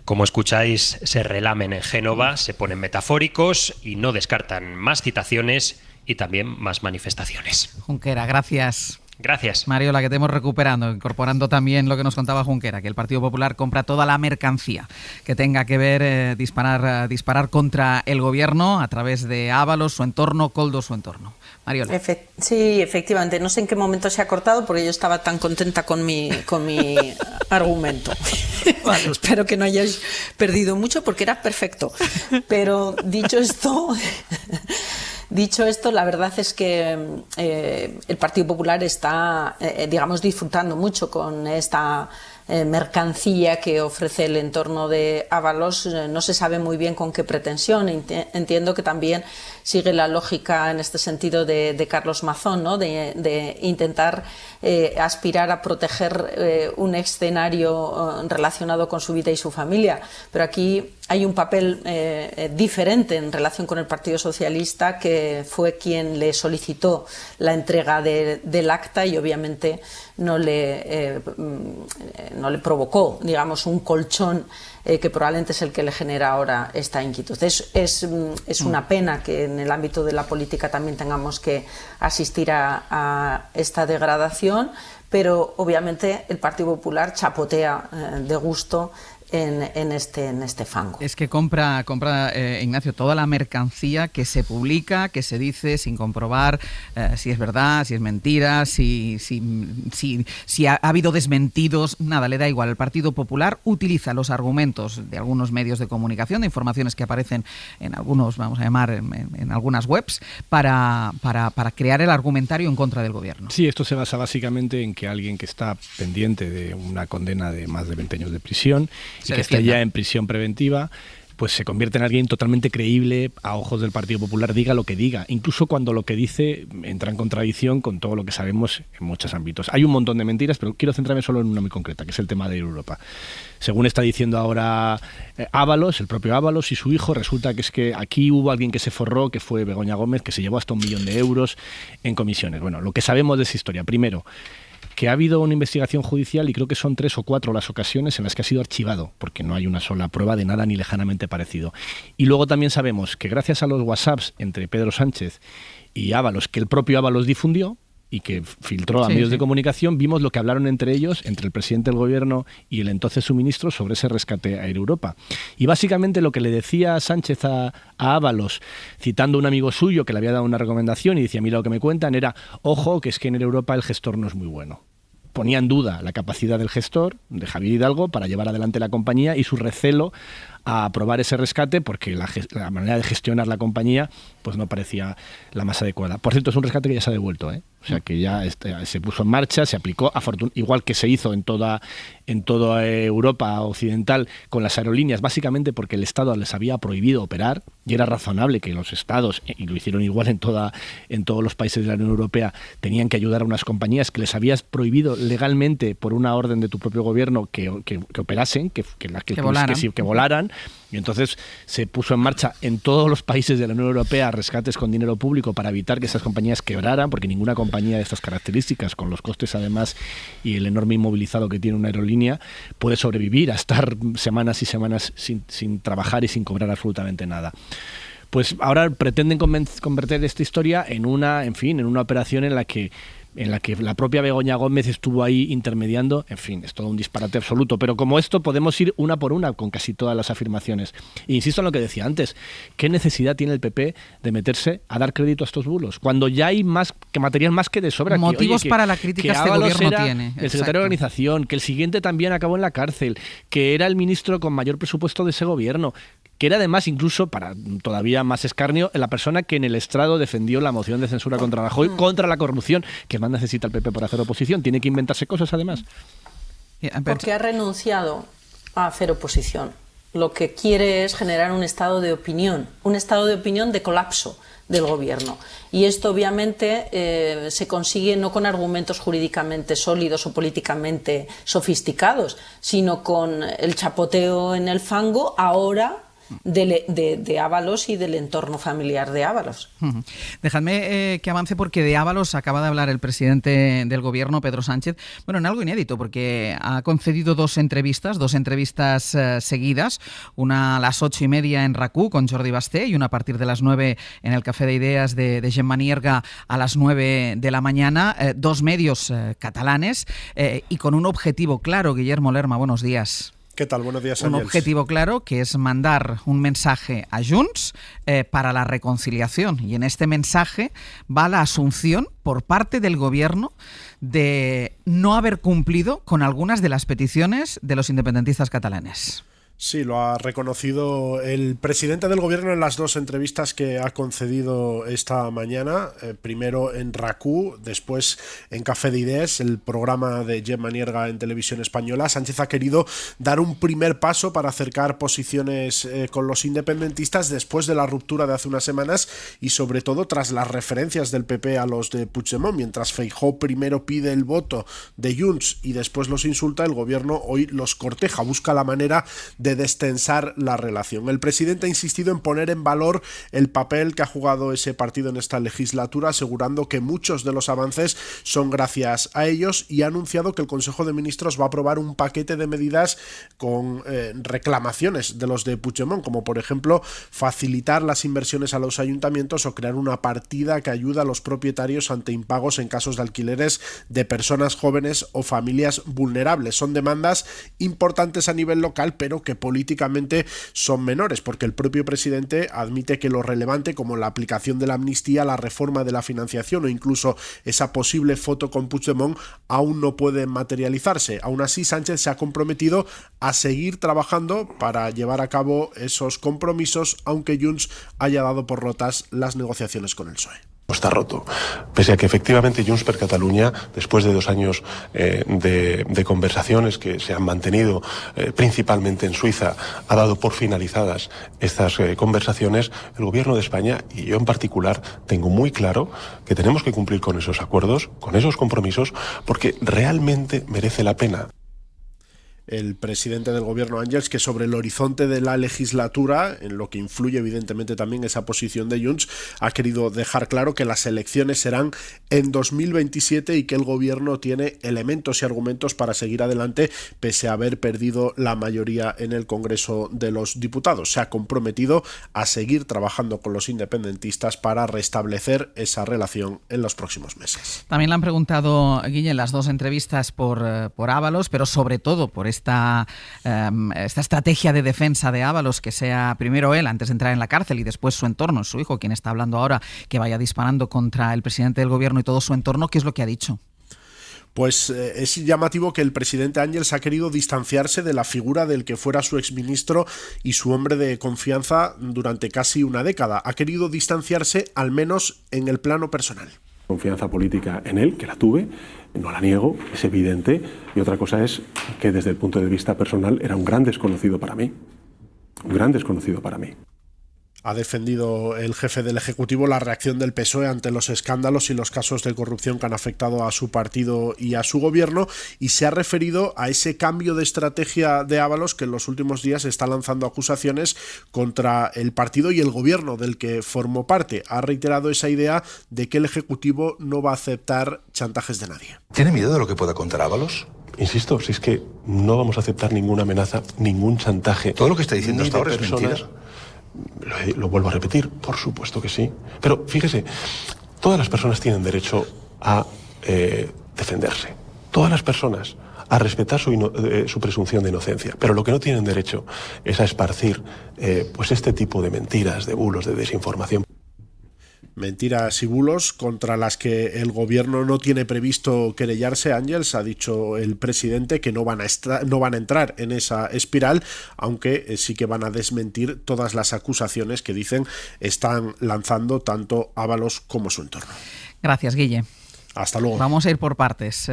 Como escucháis, se relamen en Génova, se ponen metafóricos y no descartan más citaciones y también más manifestaciones. Junquera, gracias. Gracias. Mariola, que te hemos recuperando, incorporando también lo que nos contaba Junquera, que el Partido Popular compra toda la mercancía que tenga que ver disparar contra el gobierno a través de Ábalos, su entorno, Koldo, su entorno. Mariola. Sí, efectivamente. No sé en qué momento se ha cortado porque yo estaba tan contenta con mi argumento. Vale. Espero que no hayáis perdido mucho porque era perfecto. Pero dicho esto, la verdad es que el Partido Popular está, digamos, disfrutando mucho con esta mercancía que ofrece el entorno de Ábalos. No se sabe muy bien con qué pretensión. Entiendo que también sigue la lógica en este sentido de Carlos Mazón, ¿no? de intentar aspirar a proteger un escenario relacionado con su vida y su familia. Pero aquí hay un papel diferente en relación con el Partido Socialista, que fue quien le solicitó la entrega del acta y obviamente no le provocó, digamos, un colchón que probablemente es el que le genera ahora esta inquietud. Es una pena que en el ámbito de la política también tengamos que asistir a esta degradación, pero obviamente el Partido Popular chapotea de gusto en este fango. Es que compra Ignacio, toda la mercancía que se publica, que se dice sin comprobar si es verdad, si es mentira, si ha habido desmentidos, nada, le da igual. El Partido Popular utiliza los argumentos de algunos medios de comunicación, de informaciones que aparecen en algunos, vamos a llamar, en algunas webs, para crear el argumentario en contra del gobierno. Sí, esto se basa básicamente en que alguien que está pendiente de una condena de más de 20 años de prisión y que está ya en prisión preventiva, pues se convierte en alguien totalmente creíble a ojos del Partido Popular, diga lo que diga, incluso cuando lo que dice entra en contradicción con todo lo que sabemos en muchos ámbitos. Hay un montón de mentiras, pero quiero centrarme solo en una muy concreta, que es el tema de Europa. Según está diciendo ahora Ábalos, el propio Ábalos y su hijo, resulta que es que aquí hubo alguien que se forró, que fue Begoña Gómez, que se llevó hasta 1 millón de euros en comisiones. Bueno, lo que sabemos de esa historia, primero, que ha habido una investigación judicial y creo que son 3 o 4 las ocasiones en las que ha sido archivado, porque no hay una sola prueba de nada ni lejanamente parecido. Y luego también sabemos que gracias a los WhatsApps entre Pedro Sánchez y Ábalos, que el propio Ábalos difundió, y que filtró a medios de comunicación, vimos lo que hablaron entre ellos, entre el presidente del gobierno y el entonces su ministro, sobre ese rescate a Air Europa. Y básicamente lo que le decía Sánchez a Ábalos, citando a un amigo suyo que le había dado una recomendación y decía, mira lo que me cuentan, era, ojo, que es que en Air Europa el gestor no es muy bueno. Ponía en duda la capacidad del gestor, de Javier Hidalgo, para llevar adelante la compañía y su recelo a aprobar ese rescate, porque la manera de gestionar la compañía pues no parecía la más adecuada. Por cierto, es un rescate que ya se ha devuelto, o sea que ya se puso en marcha, se aplicó, igual que se hizo en toda Europa occidental con las aerolíneas, básicamente porque el Estado les había prohibido operar, y era razonable que los Estados, y lo hicieron igual en todos los países de la Unión Europea, tenían que ayudar a unas compañías que les habías prohibido legalmente por una orden de tu propio gobierno que operasen, que volaran. Y entonces se puso en marcha en todos los países de la Unión Europea rescates con dinero público para evitar que esas compañías quebraran, porque ninguna compañía de estas características, con los costes además y el enorme inmovilizado que tiene una aerolínea, puede sobrevivir a estar semanas y semanas sin trabajar y sin cobrar absolutamente nada. Pues ahora pretenden convertir esta historia en una operación en la que la propia Begoña Gómez estuvo ahí intermediando. En fin, es todo un disparate absoluto, pero como esto podemos ir una por una con casi todas las afirmaciones. E insisto en lo que decía antes, ¿qué necesidad tiene el PP de meterse a dar crédito a estos bulos? Cuando ya hay material más que de sobra. Motivos para la crítica este gobierno tiene. El secretario de Organización, que el siguiente también acabó en la cárcel, que era el ministro con mayor presupuesto de ese gobierno, que era además, incluso para todavía más escarnio, la persona que en el estrado defendió la moción de censura contra Rajoy, contra la corrupción. ¿Qué más necesita el PP para hacer oposición? ¿Tiene que inventarse cosas además? Porque ha renunciado a hacer oposición. Lo que quiere es generar un estado de opinión de colapso del gobierno. Y esto obviamente se consigue no con argumentos jurídicamente sólidos o políticamente sofisticados, sino con el chapoteo en el fango ahora de Ábalos y del entorno familiar de Ábalos. Dejadme que avance, porque de Ábalos acaba de hablar el presidente del gobierno, Pedro Sánchez, en algo inédito, porque ha concedido dos entrevistas seguidas, una a las 8:30 en RAC1 con Jordi Basté y una a partir de las 9 en el Café de Ideas de Gemma Nierga a las 9 de la mañana, dos medios catalanes y con un objetivo claro. Guillermo Lerma, buenos días. ¿Qué tal? Buenos días, Un Ángels. objetivo claro, que es mandar un mensaje a Junts para la reconciliación. Y en este mensaje va la asunción por parte del gobierno de no haber cumplido con algunas de las peticiones de los independentistas catalanes. Sí, lo ha reconocido el presidente del gobierno en las dos entrevistas que ha concedido esta mañana, primero en RAC1, después en Café de Ideas, el programa de Gemma Nierga en Televisión Española. Sánchez ha querido dar un primer paso para acercar posiciones con los independentistas después de la ruptura de hace unas semanas y sobre todo tras las referencias del PP a los de Puigdemont. Mientras Feijóo primero pide el voto de Junts y después los insulta, el gobierno hoy los corteja, busca la manera de destensar la relación. El presidente ha insistido en poner en valor el papel que ha jugado ese partido en esta legislatura, asegurando que muchos de los avances son gracias a ellos, y ha anunciado que el Consejo de Ministros va a aprobar un paquete de medidas con reclamaciones de los de Puigdemont, como por ejemplo facilitar las inversiones a los ayuntamientos o crear una partida que ayuda a los propietarios ante impagos en casos de alquileres de personas jóvenes o familias vulnerables. Son demandas importantes a nivel local, pero que políticamente son menores, porque el propio presidente admite que lo relevante, como la aplicación de la amnistía, la reforma de la financiación o incluso esa posible foto con Puigdemont, aún no puede materializarse. Aún así, Sánchez se ha comprometido a seguir trabajando para llevar a cabo esos compromisos, aunque Junts haya dado por rotas las negociaciones con el PSOE. Está roto, pese a que efectivamente Junts per Catalunya, después de 2 años de conversaciones que se han mantenido principalmente en Suiza, ha dado por finalizadas estas conversaciones. El gobierno de España, y yo en particular, tengo muy claro que tenemos que cumplir con esos acuerdos, con esos compromisos, porque realmente merece la pena. el presidente del gobierno Ángels, que sobre el horizonte de la legislatura, en lo que influye evidentemente también esa posición de Junts, ha querido dejar claro que las elecciones serán en 2027 y que el gobierno tiene elementos y argumentos para seguir adelante pese a haber perdido la mayoría en el Congreso de los Diputados. Se ha comprometido a seguir trabajando con los independentistas para restablecer esa relación en los próximos meses. También le han preguntado, Guille, en las dos entrevistas por Ábalos, pero sobre todo por esta estrategia de defensa de Ábalos, que sea primero él antes de entrar en la cárcel y después su entorno, su hijo, quien está hablando ahora, que vaya disparando contra el presidente del gobierno y todo su entorno. ¿Qué es lo que ha dicho? Pues es llamativo que el presidente Ángels ha querido distanciarse de la figura del que fuera su exministro y su hombre de confianza durante casi una década. Ha querido distanciarse al menos en el plano personal. Confianza política en él, que la tuve, no la niego, es evidente, y otra cosa es que desde el punto de vista personal era un gran desconocido para mí. Un gran desconocido para mí. Ha defendido el jefe del Ejecutivo la reacción del PSOE ante los escándalos y los casos de corrupción que han afectado a su partido y a su gobierno, y se ha referido a ese cambio de estrategia de Ábalos, que en los últimos días está lanzando acusaciones contra el partido y el gobierno del que formó parte. Ha reiterado esa idea de que el Ejecutivo no va a aceptar chantajes de nadie. ¿Tiene miedo de lo que pueda contar Ábalos? Insisto, si es que no vamos a aceptar ninguna amenaza, ningún chantaje. Todo lo que está diciendo hasta ahora es mentira. Lo vuelvo a repetir, por supuesto que sí. Pero fíjese, todas las personas tienen derecho a defenderse. Todas las personas a respetar su presunción de inocencia. Pero lo que no tienen derecho es a esparcir pues este tipo de mentiras, de bulos, de desinformación. Mentiras y bulos contra las que el gobierno no tiene previsto querellarse. Ángels ha dicho el presidente que no van a entrar en esa espiral, aunque sí que van a desmentir todas las acusaciones que dicen están lanzando tanto Ábalos como su entorno. Gracias, Guille. Hasta luego. Vamos a ir por partes.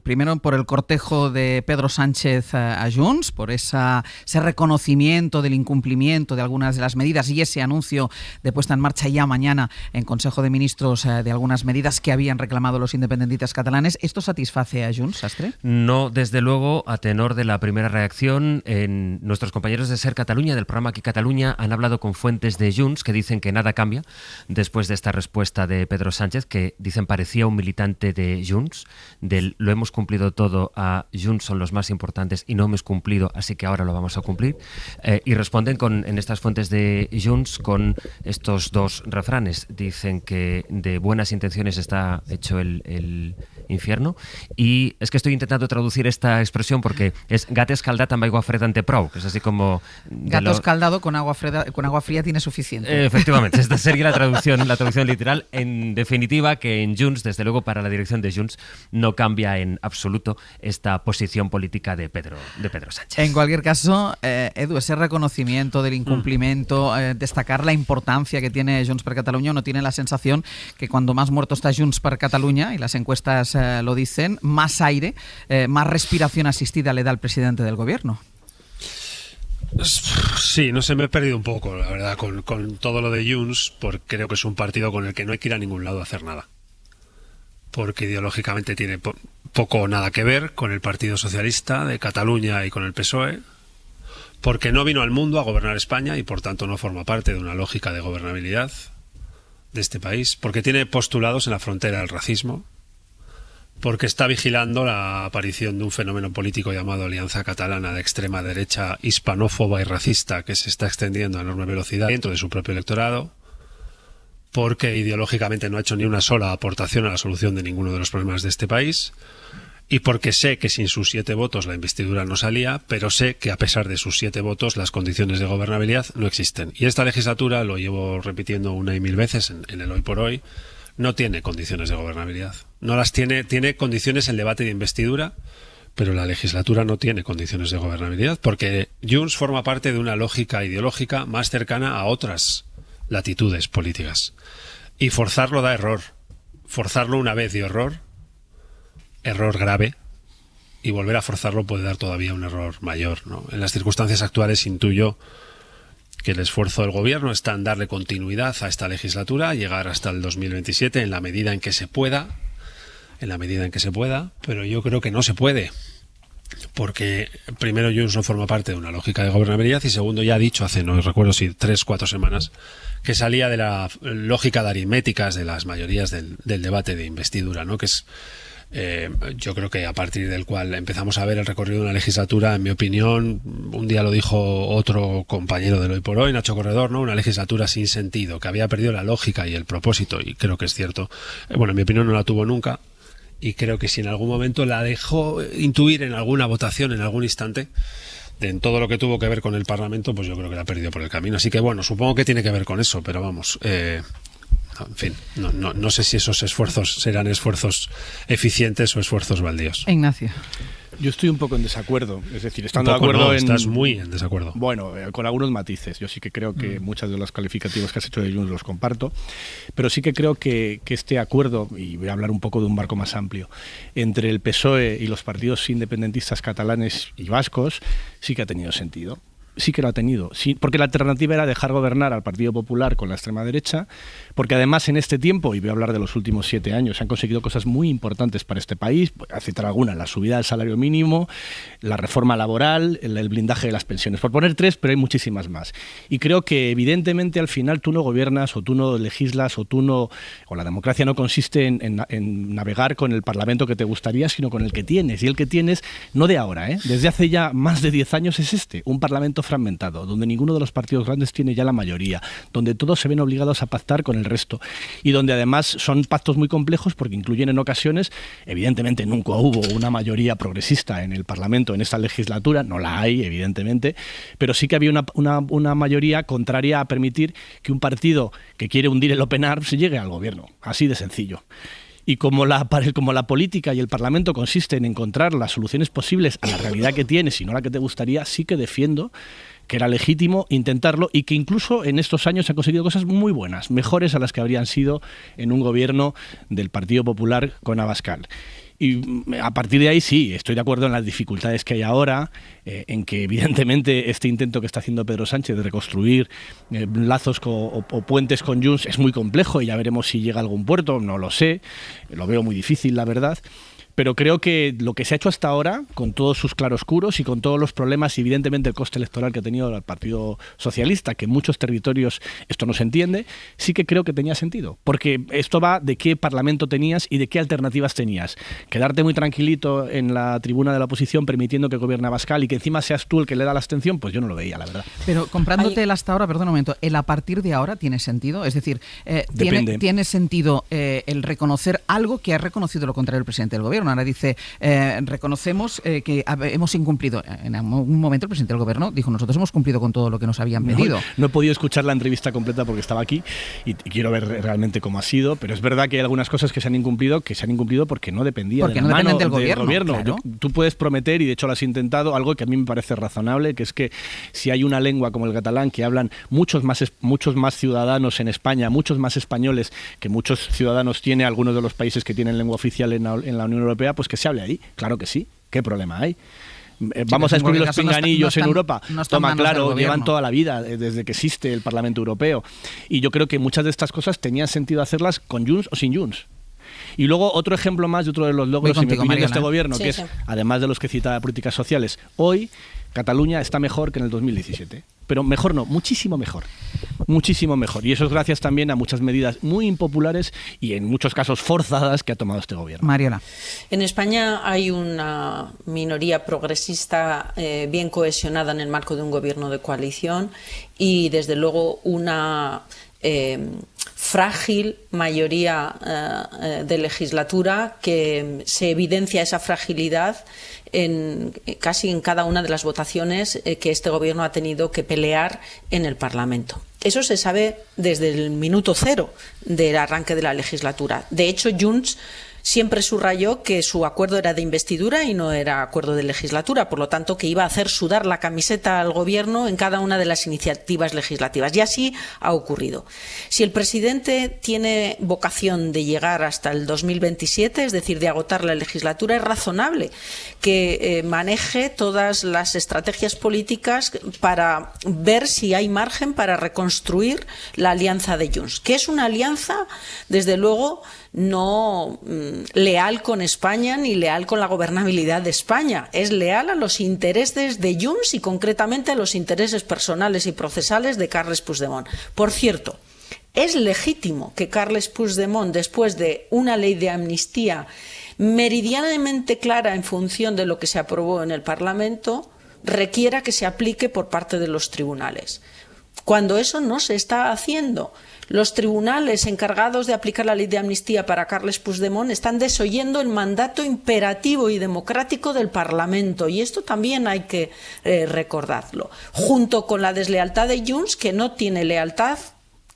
Primero por el cortejo de Pedro Sánchez a Junts, por ese reconocimiento del incumplimiento de algunas de las medidas y ese anuncio de puesta en marcha ya mañana en Consejo de Ministros de algunas medidas que habían reclamado los independentistas catalanes. ¿Esto satisface a Junts, Sastre? No, desde luego, a tenor de la primera reacción, nuestros compañeros de Ser Catalunya, del programa Aquí Catalunya, han hablado con fuentes de Junts que dicen que nada cambia después de esta respuesta de Pedro Sánchez, que dicen parecía un militante de Junts, del lo hemos cumplido todo a Junts son los más importantes y no hemos cumplido, así que ahora lo vamos a cumplir. Y responden en estas fuentes de Junts con estos dos refranes. Dicen que de buenas intenciones está hecho el infierno, y es que estoy intentando traducir esta expresión porque es gat escaldat amb aigua freda en té prou, que es así como... Gato escaldado con agua fría tiene suficiente. Efectivamente, esta sería la traducción literal. En definitiva, que en Junts, desde luego para la dirección de Junts, no cambia en absoluto esta posición política de Pedro Sánchez. En cualquier caso, Edu, ese reconocimiento del incumplimiento, destacar la importancia que tiene Junts per Catalunya, ¿no tiene la sensación que cuando más muerto está Junts per Catalunya, y las encuestas lo dicen, más aire, más respiración asistida le da al presidente del gobierno? Sí, no sé, me he perdido un poco, la verdad, con todo lo de Junts, porque creo que es un partido con el que no hay que ir a ningún lado a hacer nada. Porque ideológicamente tiene poco o nada que ver con el Partido Socialista de Cataluña y con el PSOE, porque no vino al mundo a gobernar España y por tanto no forma parte de una lógica de gobernabilidad de este país, porque tiene postulados en la frontera del racismo, porque está vigilando la aparición de un fenómeno político llamado Alianza Catalana de extrema derecha hispanófoba y racista que se está extendiendo a enorme velocidad dentro de su propio electorado, porque ideológicamente no ha hecho ni una sola aportación a la solución de ninguno de los problemas de este país, y porque sé que sin sus 7 votos la investidura no salía, pero sé que a pesar de sus 7 votos las condiciones de gobernabilidad no existen. Y esta legislatura, lo llevo repitiendo una y mil veces en el hoy por hoy, no tiene condiciones de gobernabilidad. No las tiene condiciones el debate de investidura, pero la legislatura no tiene condiciones de gobernabilidad, porque Junts forma parte de una lógica ideológica más cercana a otras latitudes políticas. Y forzarlo da error. Forzarlo una vez dio error grave, y volver a forzarlo puede dar todavía un error mayor, ¿no? En las circunstancias actuales intuyo que el esfuerzo del gobierno está en darle continuidad a esta legislatura, llegar hasta el 2027 en la medida en que se pueda, pero yo creo que no se puede. porque primero Junts no forma parte de una lógica de gobernabilidad y segundo ya ha dicho hace, no recuerdo si 3-4 semanas, que salía de la lógica de aritméticas de las mayorías del debate de investidura, ¿no? Que es yo creo que a partir del cual empezamos a ver el recorrido de una legislatura, en mi opinión, un día lo dijo otro compañero del Hoy por Hoy, Nacho Corredor, ¿no? Una legislatura sin sentido, que había perdido la lógica y el propósito, y creo que es cierto. Bueno, en mi opinión no la tuvo nunca, y creo que si en algún momento la dejó intuir en alguna votación, en algún instante, en todo lo que tuvo que ver con el Parlamento, pues yo creo que la ha perdido por el camino. Así que bueno, supongo que tiene que ver con eso, pero vamos... en fin, no sé si esos esfuerzos serán esfuerzos eficientes o esfuerzos baldíos. Ignacio. Yo estoy un poco en desacuerdo, es decir, estando de acuerdo acuerdo estás muy en desacuerdo. Bueno, con algunos matices. Yo sí que creo que muchos de los calificativos que has hecho de Junts los comparto, pero sí que creo que este acuerdo, y voy a hablar un poco de un marco más amplio, entre el PSOE y los partidos independentistas catalanes y vascos, sí que ha tenido sentido. Sí que lo ha tenido, sí, porque la alternativa era dejar gobernar al Partido Popular con la extrema derecha, porque además en este tiempo, y voy a hablar de los últimos 7 años, se han conseguido cosas muy importantes para este país, voy a citar algunas: la subida del salario mínimo, la reforma laboral, el blindaje de las pensiones, por poner 3, pero hay muchísimas más. Y creo que evidentemente al final tú no gobiernas, o tú no legislas, o la democracia no consiste en navegar con el Parlamento que te gustaría, sino con el que tienes, y el que tienes no de ahora, desde hace ya más de 10 años es un Parlamento fragmentado, donde ninguno de los partidos grandes tiene ya la mayoría, donde todos se ven obligados a pactar con el resto, y donde además son pactos muy complejos porque incluyen en ocasiones, evidentemente nunca hubo una mayoría progresista en el Parlamento en esta legislatura, no la hay evidentemente, pero sí que había una mayoría contraria a permitir que un partido que quiere hundir el Open Arms llegue al gobierno, así de sencillo. Y como la política y el Parlamento consiste en encontrar las soluciones posibles a la realidad que tienes y no la que te gustaría, sí que defiendo que era legítimo intentarlo, y que incluso en estos años se han conseguido cosas muy buenas, mejores a las que habrían sido en un gobierno del Partido Popular con Abascal. Y a partir de ahí sí, estoy de acuerdo en las dificultades que hay ahora, en que evidentemente este intento que está haciendo Pedro Sánchez de reconstruir lazos o puentes con Junts es muy complejo, y ya veremos si llega a algún puerto, no lo sé, lo veo muy difícil la verdad. Pero creo que lo que se ha hecho hasta ahora, con todos sus claroscuros y con todos los problemas, y evidentemente el coste electoral que ha tenido el Partido Socialista, que en muchos territorios esto no se entiende, sí que creo que tenía sentido. Porque esto va de qué Parlamento tenías y de qué alternativas tenías. Quedarte muy tranquilito en la tribuna de la oposición permitiendo que gobierne Abascal y que encima seas tú el que le da la abstención, pues yo no lo veía, la verdad. Pero comprándote el hasta ahora, perdón un momento, ¿el a partir de ahora tiene sentido? Es decir, ¿tiene sentido el reconocer algo que ha reconocido lo contrario el presidente del gobierno? Ahora dice, reconocemos que hemos incumplido. En un momento el presidente del gobierno dijo, nosotros hemos cumplido con todo lo que nos habían pedido. No he podido escuchar la entrevista completa porque estaba aquí y quiero ver realmente cómo ha sido, pero es verdad que hay algunas cosas que se han incumplido porque no dependían del gobierno. Claro. Tú puedes prometer, y de hecho lo has intentado, algo que a mí me parece razonable, que es que si hay una lengua como el catalán que hablan muchos más ciudadanos en España, muchos más españoles que muchos ciudadanos tiene algunos de los países que tienen lengua oficial en la Unión Europea, pues que se hable ahí, claro que sí, ¿qué problema hay? Vamos a descubrir los pinganillos en Europa. Toma, claro, llevan toda la vida, desde que existe el Parlamento Europeo. Y yo creo que muchas de estas cosas tenían sentido hacerlas con Junts o sin Junts. Y luego otro ejemplo más de otro de los logros de este gobierno, que es, además de los que citaba políticas sociales, hoy Cataluña está mejor que en el 2017. Pero mejor no, muchísimo mejor. Muchísimo mejor. Y eso es gracias también a muchas medidas muy impopulares y en muchos casos forzadas que ha tomado este gobierno. Mariela. En España hay una minoría progresista bien cohesionada en el marco de un gobierno de coalición y desde luego una frágil mayoría de legislatura que se evidencia esa fragilidad casi en cada una de las votaciones que este gobierno ha tenido que pelear en el Parlamento. Eso se sabe desde el minuto cero del arranque de la legislatura. De hecho, Junts siempre subrayó que su acuerdo era de investidura y no era acuerdo de legislatura, por lo tanto que iba a hacer sudar la camiseta al gobierno en cada una de las iniciativas legislativas, y así ha ocurrido. Si el presidente tiene vocación de llegar hasta el 2027, es decir, de agotar la legislatura, es razonable que maneje todas las estrategias políticas para ver si hay margen para reconstruir la alianza de Junts, que es una alianza, desde luego, no leal con España ni leal con la gobernabilidad de España. Es leal a los intereses de Junts y concretamente a los intereses personales y procesales de Carles Puigdemont. Por cierto, es legítimo que Carles Puigdemont, después de una ley de amnistía meridianamente clara en función de lo que se aprobó en el Parlamento, requiera que se aplique por parte de los tribunales. Cuando eso no se está haciendo, los tribunales encargados de aplicar la ley de amnistía para Carles Puigdemont están desoyendo el mandato imperativo y democrático del Parlamento, y esto también hay que recordarlo, junto con la deslealtad de Junts, que no tiene lealtad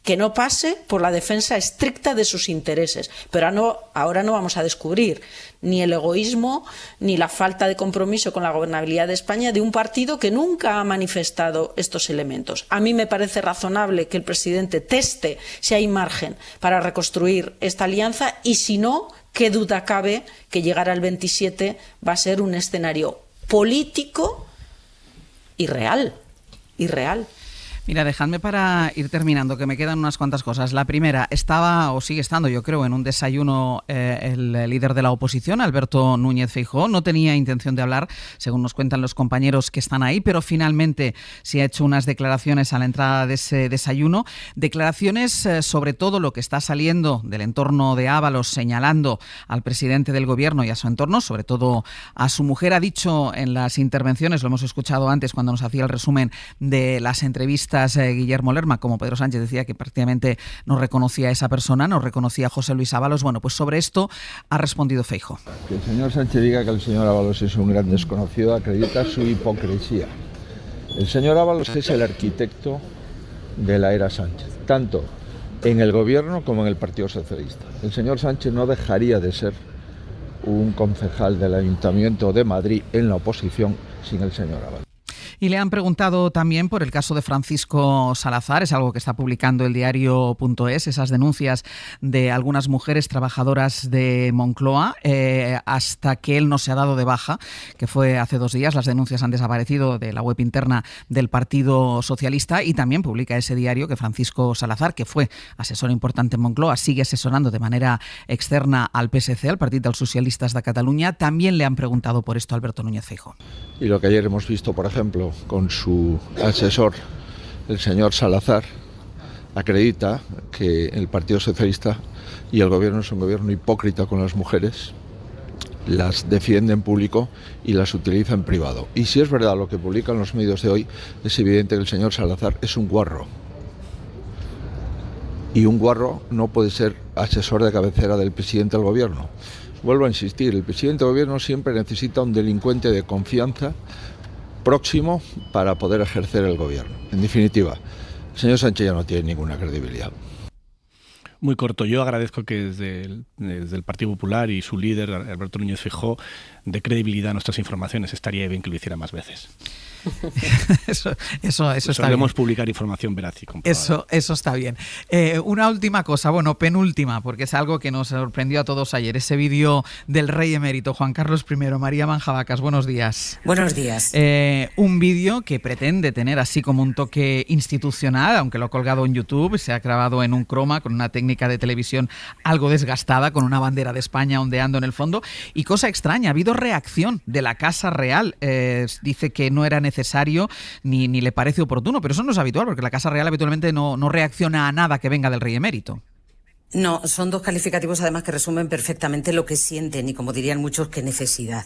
que no pase por la defensa estricta de sus intereses. Pero ahora no vamos a descubrir ni el egoísmo ni la falta de compromiso con la gobernabilidad de España de un partido que nunca ha manifestado estos elementos. A mí me parece razonable que el presidente teste si hay margen para reconstruir esta alianza y si no, qué duda cabe que llegar al 27 va a ser un escenario político irreal. Mira, dejadme para ir terminando, que me quedan unas cuantas cosas. La primera, estaba o sigue estando, yo creo, en un desayuno el líder de la oposición, Alberto Núñez Feijóo. No tenía intención de hablar, según nos cuentan los compañeros que están ahí, pero finalmente se ha hecho unas declaraciones a la entrada de ese desayuno. Declaraciones sobre todo lo que está saliendo del entorno de Ábalos, señalando al presidente del gobierno y a su entorno, sobre todo a su mujer. Ha dicho en las intervenciones, lo hemos escuchado antes cuando nos hacía el resumen de las entrevistas, Guillermo Lerma, como Pedro Sánchez decía que prácticamente no reconocía a esa persona, no reconocía a José Luis Ábalos. Bueno, pues sobre esto ha respondido Feijóo. Que el señor Sánchez diga que el señor Ábalos es un gran desconocido acredita su hipocresía. El señor Ábalos es el arquitecto de la era Sánchez, tanto en el gobierno como en el Partido Socialista. El señor Sánchez no dejaría de ser un concejal del Ayuntamiento de Madrid en la oposición sin el señor Ábalos. Y le han preguntado también por el caso de Francisco Salazar, es algo que está publicando el diario.es, esas denuncias de algunas mujeres trabajadoras de Moncloa, hasta que él no se ha dado de baja, que fue hace 2 días. Las denuncias han desaparecido de la web interna del Partido Socialista, y también publica ese diario que Francisco Salazar, que fue asesor importante en Moncloa, sigue asesorando de manera externa al PSC, al Partit dels Socialistes de Cataluña. También le han preguntado por esto a Alberto Núñez Feijóo. Y lo que ayer hemos visto, por ejemplo, con su asesor, el señor Salazar, acredita que el Partido Socialista y el gobierno es un gobierno hipócrita con las mujeres, las defiende en público y las utiliza en privado. Y si es verdad lo que publican los medios de hoy, es evidente que el señor Salazar es un guarro. Y un guarro no puede ser asesor de cabecera del presidente del gobierno. Vuelvo a insistir, el presidente del gobierno siempre necesita un delincuente de confianza próximo para poder ejercer el gobierno. En definitiva, el señor Sánchez ya no tiene ninguna credibilidad. Muy corto. Yo agradezco que desde el Partido Popular y su líder, Alberto Núñez Feijóo, dé credibilidad a nuestras informaciones. Estaría bien que lo hiciera más veces. Eso está bien. Solemos publicar información veraz y comprobada. Eso está bien. Una última cosa, bueno, penúltima, porque es algo que nos sorprendió a todos ayer. Ese vídeo del rey emérito Juan Carlos I. María Manjabacas, buenos días. Buenos días. Un vídeo que pretende tener así como un toque institucional, aunque lo ha colgado en YouTube, se ha grabado en un croma con una técnica de televisión algo desgastada, con una bandera de España ondeando en el fondo. Y cosa extraña, ha habido reacción de la Casa Real. Dice que no era necesario ni le parece oportuno, pero eso no es habitual, porque la Casa Real habitualmente no reacciona a nada que venga del rey emérito. No, son 2 calificativos además que resumen perfectamente lo que sienten y, como dirían muchos, qué necesidad.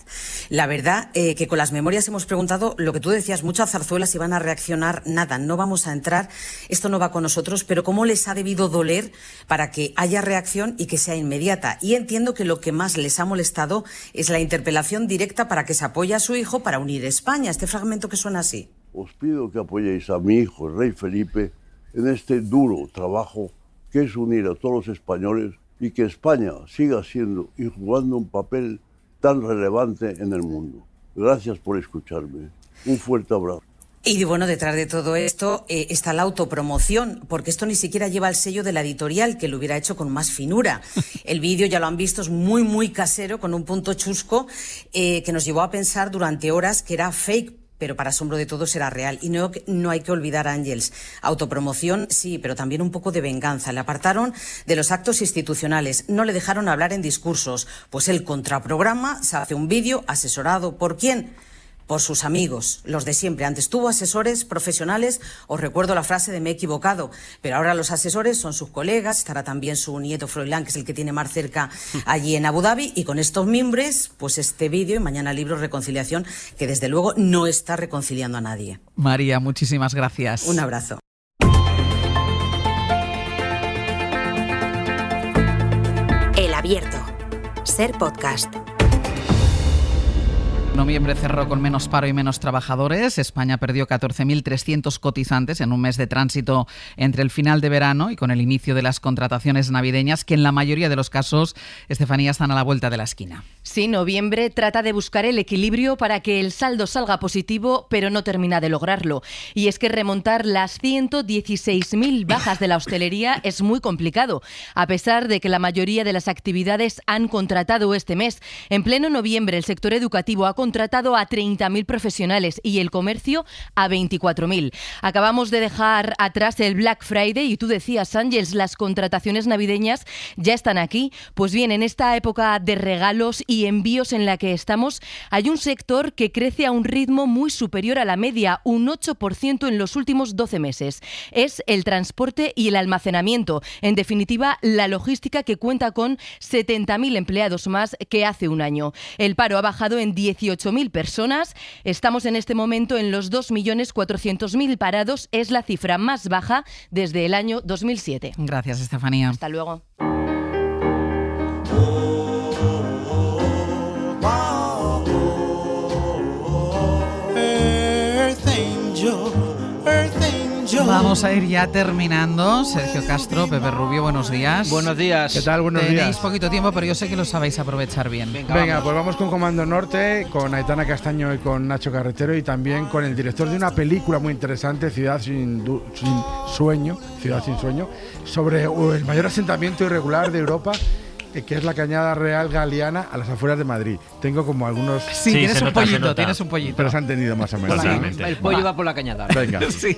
La verdad que con las memorias hemos preguntado lo que tú decías, muchas zarzuelas, y van a reaccionar nada, no vamos a entrar, esto no va con nosotros, pero cómo les ha debido doler para que haya reacción y que sea inmediata. Y entiendo que lo que más les ha molestado es la interpelación directa para que se apoye a su hijo para unir España. Este fragmento que suena así. Os pido que apoyéis a mi hijo, el rey Felipe, en este duro trabajo que es unir a todos los españoles y que España siga siendo y jugando un papel tan relevante en el mundo. Gracias por escucharme. Un fuerte abrazo. Y bueno, detrás de todo esto está la autopromoción, porque esto ni siquiera lleva el sello de la editorial, que lo hubiera hecho con más finura. El vídeo, ya lo han visto, es muy casero, con un punto chusco que nos llevó a pensar durante horas que era fake. pero para asombro de todos era real. Y no hay que olvidar a Ángels. Autopromoción, sí, pero también un poco de venganza. Le apartaron de los actos institucionales, no le dejaron hablar en discursos, pues el contraprograma se hace un vídeo asesorado ¿por quién? Por sus amigos, los de siempre. Antes tuvo asesores profesionales, os recuerdo la frase de me he equivocado, pero ahora los asesores son sus colegas, estará también su nieto Froilán, que es el que tiene más cerca allí en Abu Dhabi, y con estos mimbres, pues este vídeo y mañana libro Reconciliación, que desde luego no está reconciliando a nadie. María, muchísimas gracias. Un abrazo. El Abierto. Ser Podcast. Noviembre cerró con menos paro y menos trabajadores. España perdió 14.300 cotizantes en un mes de tránsito entre el final de verano y con el inicio de las contrataciones navideñas, que en la mayoría de los casos, Estefanía, están a la vuelta de la esquina. Sí, noviembre trata de buscar el equilibrio para que el saldo salga positivo, pero no termina de lograrlo. Y es que remontar las 116.000 bajas de la hostelería es muy complicado, a pesar de que la mayoría de las actividades han contratado este mes. En pleno noviembre, el sector educativo ha contratado a 30.000 profesionales y el comercio a 24.000. Acabamos de dejar atrás el Black Friday y tú decías, Ángels, las contrataciones navideñas ya están aquí. Pues bien, en esta época de regalos y envíos en la que estamos, hay un sector que crece a un ritmo muy superior a la media, un 8% en los últimos 12 meses. Es el transporte y el almacenamiento. En definitiva, la logística, que cuenta con 70.000 empleados más que hace un año. El paro ha bajado en 18.000 personas. Estamos en este momento en los 2.400.000 parados. Es la cifra más baja desde el año 2007. Gracias, Estefanía. Hasta luego. Vamos a ir ya terminando. Sergio Castro, Pepe Rubio, buenos días. Buenos días. ¿Qué tal? Buenos días. Tenéis poquito tiempo, pero yo sé que lo sabéis aprovechar bien. Venga, pues vamos con Comando Norte, con Aitana Castaño y con Nacho Carretero, y también con el director de una película muy interesante, Ciudad sin Sueño, sobre el mayor asentamiento irregular de Europa, que es la Cañada Real Galeana, a las afueras de Madrid. Tengo como algunos... Sí, tienes un pollito. Pero se han entendido más o menos. Totalmente. El pollo va por la cañada. Venga. Sí.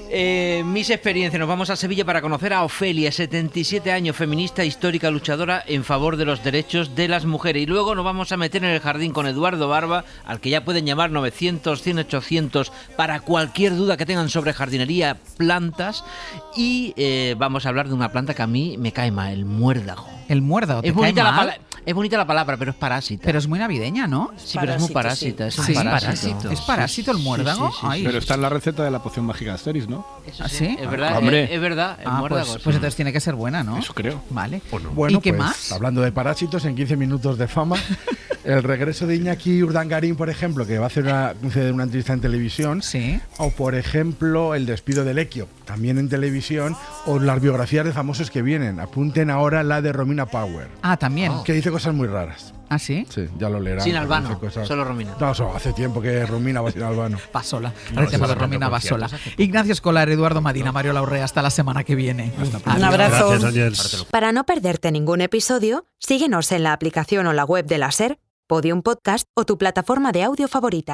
Mis experiencias. Nos vamos a Sevilla para conocer a Ofelia, 77 años, feminista, histórica, luchadora en favor de los derechos de las mujeres. Y luego nos vamos a meter en el jardín con Eduardo Barba, al que ya pueden llamar 900, 100, 800 para cualquier duda que tengan sobre jardinería, plantas. Y vamos a hablar de una planta que a mí me cae mal, el muérdago. ¿El muérdago te cae mal? Es bonita la palabra, pero es parásita. Pero es muy navideña, ¿no? Sí, pero es muy parásita. Sí. Es un parásito. ¿Es parásito el muérdago? Sí. Pero está en la receta de la poción mágica de Asterix, ¿no? Eso ¿Ah, sí? Es verdad, hombre. es verdad. El muérdago. Pues entonces tiene que ser buena, ¿no? Eso creo. Vale. Bueno, ¿y qué pues, más? Hablando de parásitos, en 15 minutos de fama, el regreso de Iñaki Urdangarín, por ejemplo, que va a hacer una entrevista en televisión. Sí. O, por ejemplo, el despido de Lequio, también en televisión. O las biografías de famosos que vienen. Apunten ahora la de Romina Power. Ah, también. Que dice cosas muy raras. ¿Ah, sí? Sí, ya lo leerán. Sin Albano, solo Romina. No, hace tiempo que Romina va sin Albano. Va sola. El tema de Romina va sola. Ignacio Escolar, Eduardo Madina, Mario Laurrea, hasta la semana que viene. Un abrazo. Gracias, Para no perderte ningún episodio, síguenos en la aplicación o la web de la SER, Podium Podcast o tu plataforma de audio favorita.